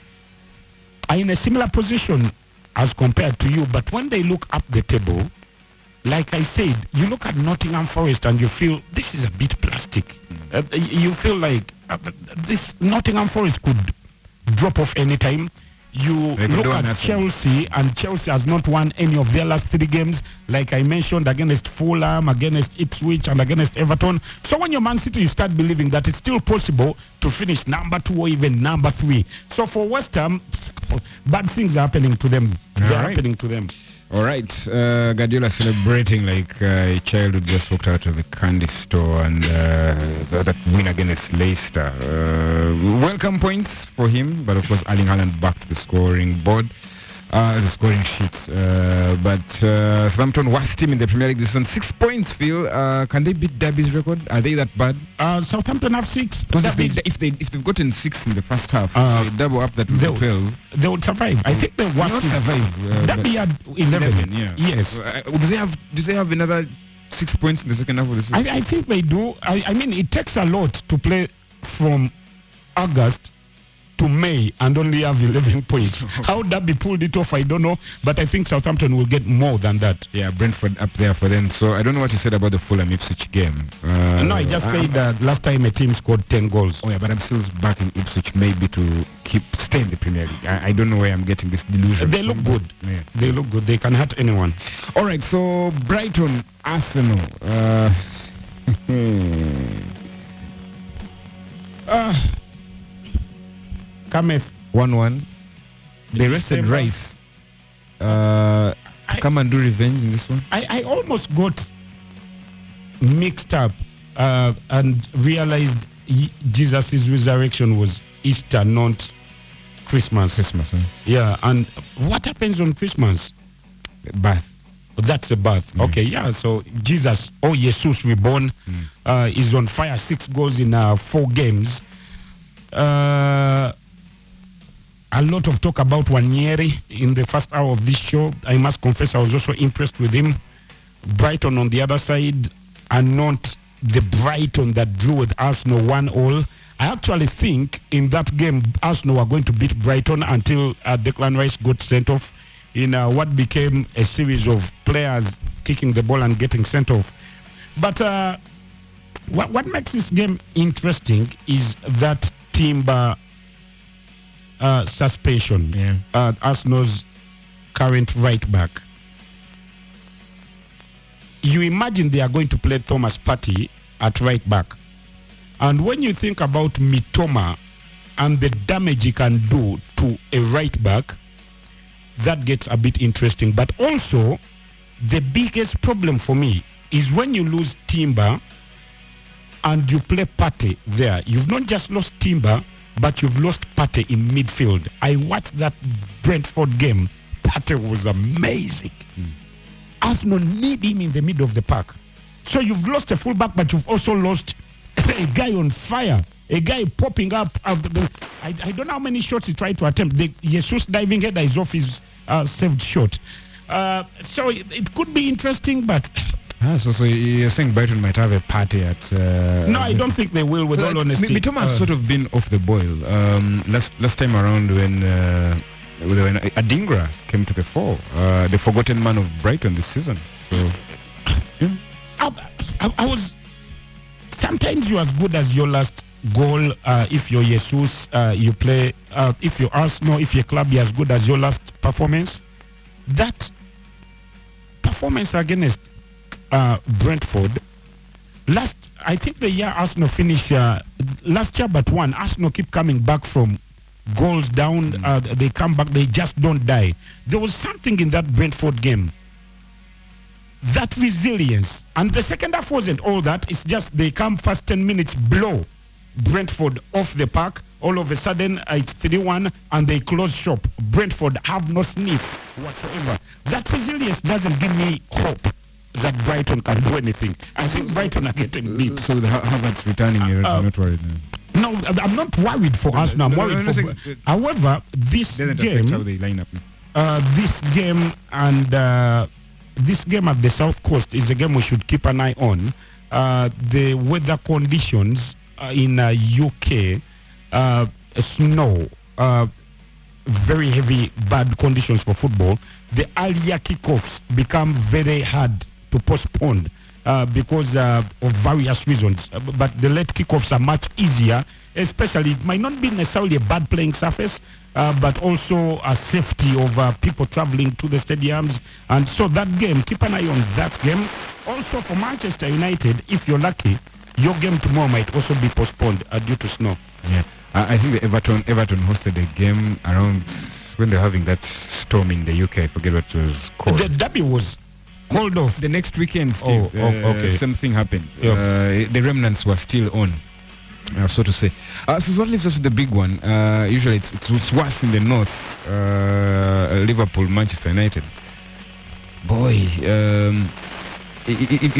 are in a similar position as compared to you. But when they look up the table, like I said, you look at Nottingham Forest and you feel this is a bit plastic. You feel like this Nottingham Forest could drop off anytime. You They could look do at nothing. Chelsea, and Chelsea has not won any of their last 3 games, like I mentioned, against Fulham, against Ipswich, and against Everton. So when you're Man City, you start believing that it's still possible to finish number 2 or even number 3. So for West Ham, bad things are happening to them. They're happening to them. All right, Guardiola celebrating like a child who just walked out of a candy store, and that win against Leicester. Welcome points for him, but of course Erling Haaland back to the scoring board, the scoring sheet. But Southampton worst team in the Premier League this season. 6 points, Phil. Can they beat Derby's record? Are they that bad? Southampton have 6. Because if they've gotten 6 in the first half, they double up that with 12. They would survive. I think they Not want to survive. Derby had 11. Yeah. Yes. Do they have another 6 points in the second half of the season? I think they do. I mean, it takes a lot to play from August to May and only have 11 points. How Derby pulled it off, I don't know. But I think Southampton will get more than that. Yeah, Brentford up there for them. So I don't know what you said about the Fulham Ipswich game. No, I just said that last time a team scored 10 goals. Oh yeah, but I'm still backing Ipswich maybe to stay in the Premier League. I don't know where I'm getting this delusion. They look good. Yeah. They look good. They can hurt anyone. All right, so Brighton, Arsenal. Cometh 1-1. They rested Rice. Come and do revenge in this one. I almost got mixed up and realized Jesus' resurrection was Easter, not Christmas. Yeah, and what happens on Christmas? Birth. That's a birth. Okay, yeah, so Jesus, Jesus reborn, is on fire. 6 goals in 4 games. A lot of talk about Wanyeri in the first hour of this show. I must confess I was also impressed with him. Brighton on the other side are not the Brighton that drew with Arsenal 1-1. I actually think in that game Arsenal were going to beat Brighton until Declan Rice got sent off in what became a series of players kicking the ball and getting sent off. But what makes this game interesting is that Timber suspension. Yeah. Arsenal's current right back. You imagine they are going to play Thomas Partey at right back. And when you think about Mitoma and the damage he can do to a right back, that gets a bit interesting. But also, the biggest problem for me is when you lose Timber and you play Partey there. You've not just lost Timber, but you've lost Partey in midfield. I watched that Brentford game. Partey was amazing. Arsenal need him in the middle of the park. So you've lost a fullback, but you've also lost a guy on fire. A guy popping up. I don't know how many shots he tried to attempt. The Jesus diving header is off his saved shot. So it could be interesting, but... So you're saying Brighton might have a party at... no, I don't think they will, with all honesty. Mitoma has sort of been off the boil. Last time around when Adingra came to the fore, the forgotten man of Brighton this season. So, yeah. I was... Sometimes you're as good as your last goal. If you're Jesus, you play... if you're Arsenal, if your club, you're as good as your last performance. That performance against... Brentford. I think the year Arsenal finished last year, but one. Arsenal keep coming back from goals down. They come back. They just don't die. There was something in that Brentford game. That resilience. And the second half wasn't all that. It's just they come first 10 minutes, blow Brentford off the park. All of a sudden, it's 3-1, and they close shop. Brentford have no sniff whatsoever. That resilience doesn't give me hope that Brighton can do anything. I think Brighton are getting beat. So the Havertz returning, you're not worried now? No, I'm not worried for Arsenal. I'm worried for... However, this game... how they line up. This game and this game at the South Coast is a game we should keep an eye on. The weather conditions in UK, snow, very heavy, bad conditions for football. The earlier kickoffs become very hard to postpone because of various reasons. But the late kickoffs are much easier, especially it might not be necessarily a bad playing surface, but also a safety of people traveling to the stadiums. And so that game, keep an eye on that game. Also for Manchester United, if you're lucky, your game tomorrow might also be postponed due to snow. Yeah, I think the Everton hosted a game around when they're having that storm in the UK. I forget what it was called. The derby was called off. The next weekend, Steve, okay. Same thing happened. The remnants were still on, so to say. So that leaves us with the big one. Usually it's worse in the north. Liverpool, Manchester United. Boy, if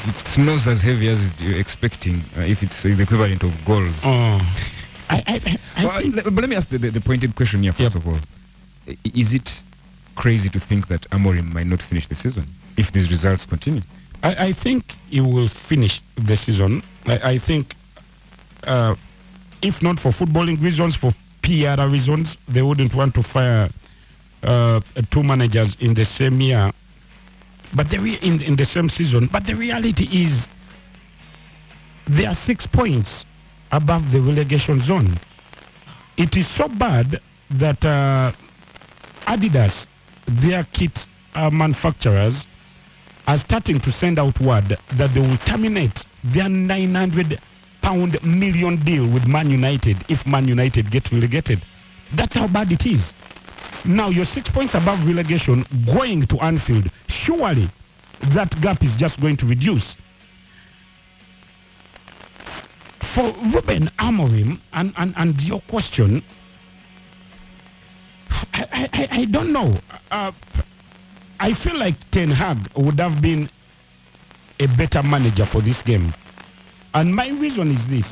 it snows as heavy as you're expecting, if it's the equivalent of goals. But let me ask the pointed question here first of all. Is it crazy to think that Amorim might not finish the season if these results continue? I think he will finish the season. I think if not for footballing reasons, for PR reasons, they wouldn't want to fire two managers in the same year. But in the same season. But the reality is they are 6 points above the relegation zone. It is so bad that Adidas, their kit manufacturers, are starting to send out word that they will terminate their £900 million deal with Man United if Man United get relegated. That's how bad it is. Now you're 6 points above relegation, going to Anfield. Surely that gap is just going to reduce. For Ruben Amorim and your question, I don't know. I feel like Ten Hag would have been a better manager for this game. And my reason is this.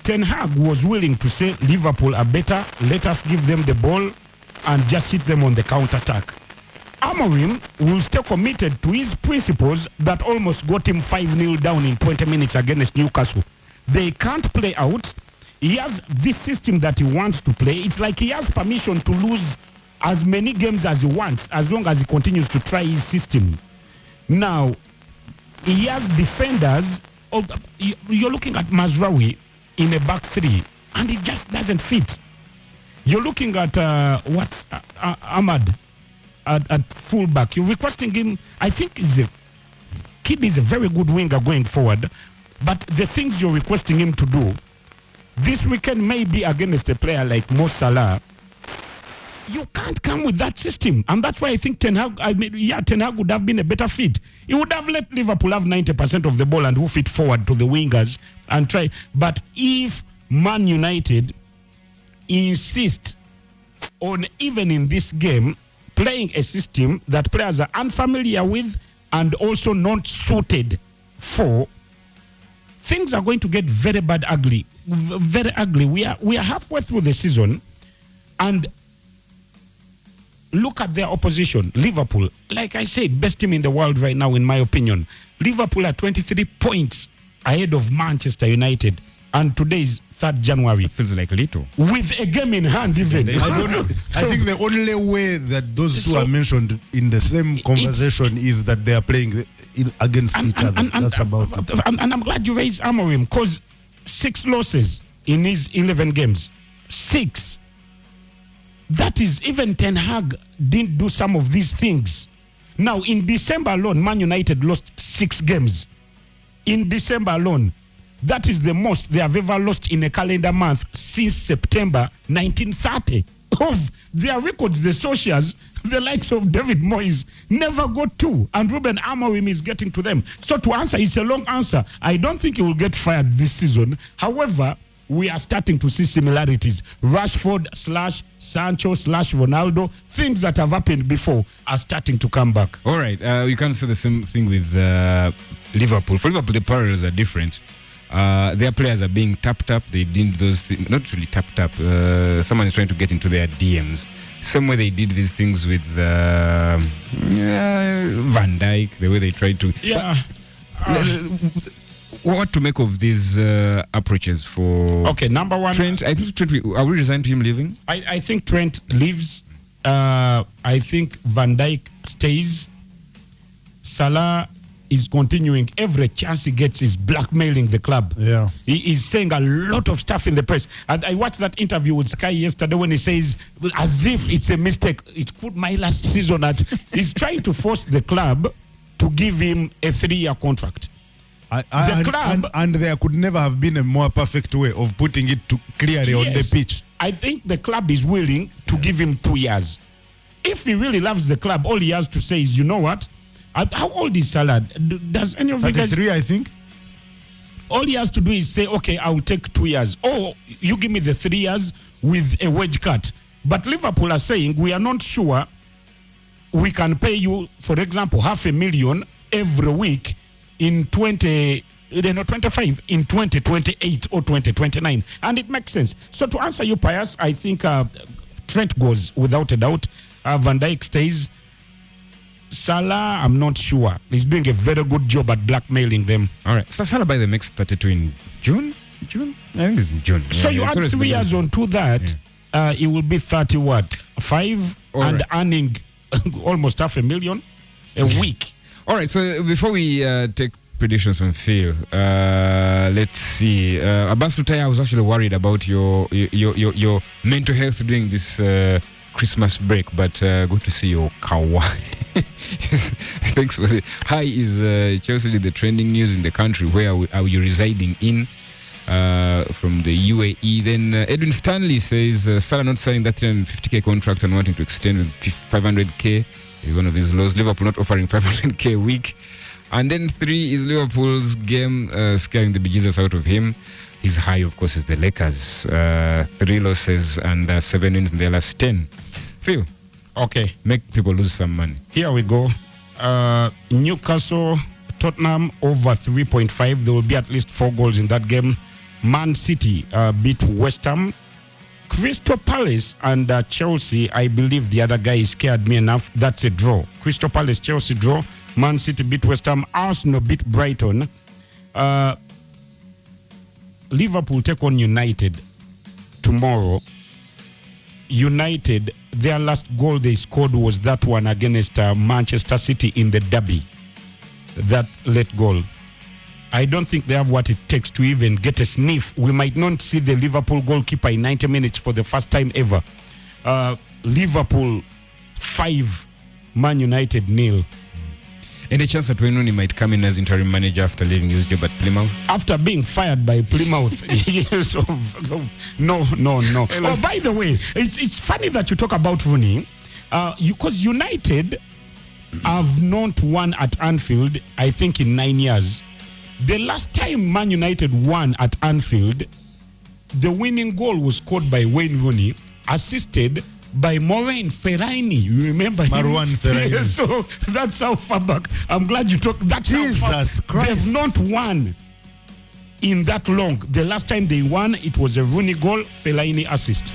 Ten Hag was willing to say Liverpool are better, let us give them the ball and just hit them on the counter-attack. Amorim will stay committed to his principles that almost got him 5-0 down in 20 minutes against Newcastle. They can't play out. He has this system that he wants to play. It's like he has permission to lose as many games as he wants, as long as he continues to try his system. Now, he has defenders. You're looking at Mazraoui in a back three, and it just doesn't fit. You're looking at Ahmad at fullback. You're requesting him. I think Kid is a very good winger going forward, but the things you're requesting him to do this weekend may be against a player like Mo Salah. You can't come with that system, and that's why I think Ten Hag would have been a better fit. He would have let Liverpool have 90% of the ball and hoof it forward to the wingers and try. But if Man United insist on, even in this game, playing a system that players are unfamiliar with and also not suited for, things are going to get very bad, ugly, very ugly. We are halfway through the season, and look at their opposition, Liverpool. Like I said, best team in the world right now, in my opinion. Liverpool are 23 points ahead of Manchester United, and today is 3rd January. It feels like little. With a game in hand, even. I don't know. I think the only way that those two are mentioned in the same conversation is that they are playing against each other. That's about it. And I'm glad you raised Amorim, because 6 losses in his 11 games. 6. That is, even Ten Hag didn't do some of these things. Now, in December alone, Man United lost 6 games. In December alone. That is the most they have ever lost in a calendar month since September 1930. Of their records, the socials, the likes of David Moyes never got to, and Ruben Amorim is getting to them. So to answer, it's a long answer. I don't think he will get fired this season. However, we are starting to see similarities. Rashford / Sancho / Ronaldo, things that have happened before are starting to come back. All right, you can't say the same thing with Liverpool. For Liverpool, the parallels are different. Their players are being tapped up. They did those things, not really tapped up. Someone is trying to get into their DMs. Same way they did these things with Van Dijk, the way they tried to. Yeah. What to make of these approaches for? Okay, number one. Trent. I think Trent. Are we resigned to him leaving? I think Trent leaves. I think Van Dijk stays. Salah is continuing. Every chance he gets is blackmailing the club. Yeah. He is saying a lot of stuff in the press. And I watched that interview with Sky yesterday when he says, as if it's a mistake, it could my last season at. He's trying to force the club to give him a 3-year contract. And there could never have been a more perfect way of putting it clearly on the pitch. I think the club is willing to give him 2 years. If he really loves the club, all he has to say is, you know what? How old is Salah? Does any of you guys... 33, I think. All he has to do is say, okay, I will take 2 years. Or you give me the 3 years with a wage cut. But Liverpool are saying, we are not sure we can pay you, for example, $500,000 every week in 25, in 2028 or 2029. And it makes sense. So to answer you, Pius, I think Trent goes without a doubt. Van Dijk stays. Salah, I'm not sure. He's doing a very good job at blackmailing them. All right. So Salah by the next 32 in June? I think it's in June. So you add 3 years onto that, it will be 5 and earning almost $500,000 a week. All right. So before we take predictions from Phil, let's see. Abbas Lutaya, I was actually worried about your mental health during this Christmas break, but good to see you, Kawa. Thanks for it. Hi is Chelsea the trending news in the country. Where are you residing in? From the UAE. Then Edwin Stanley says Salah not signing that 50k contract and wanting to extend with 500k is one of his laws. Liverpool not offering 500k a week. And then 3 is Liverpool's game scaring the bejesus out of him. His high, of course, is the Lakers. 3 losses and 7 wins in their last 10. Phil. Okay. Make people lose some money. Here we go. Newcastle, Tottenham over 3.5. There will be at least 4 goals in that game. Man City beat West Ham. Crystal Palace and Chelsea, I believe the other guy scared me enough. That's a draw. Crystal Palace, Chelsea draw. Man City beat West Ham. Arsenal beat Brighton. Liverpool take on United tomorrow. United, their last goal they scored was that one against Manchester City in the derby. That late goal. I don't think they have what it takes to even get a sniff. We might not see the Liverpool goalkeeper in 90 minutes for the first time ever. Liverpool 5, Man United 0. Any chance that Wayne Rooney might come in as interim manager after leaving his job at Plymouth? After being fired by Plymouth years no. Oh, by the way, it's funny that you talk about Rooney, because United have not won at Anfield, I think, in 9 years. The last time Man United won at Anfield, the winning goal was scored by Wayne Rooney, assisted by Marouane Fellaini. You remember him? Marouane Fellaini. So that's how far back. I'm glad you talked. That's Jesus how far. Christ. They've not won in that long. The last time they won, it was a Rooney goal, Fellaini assist.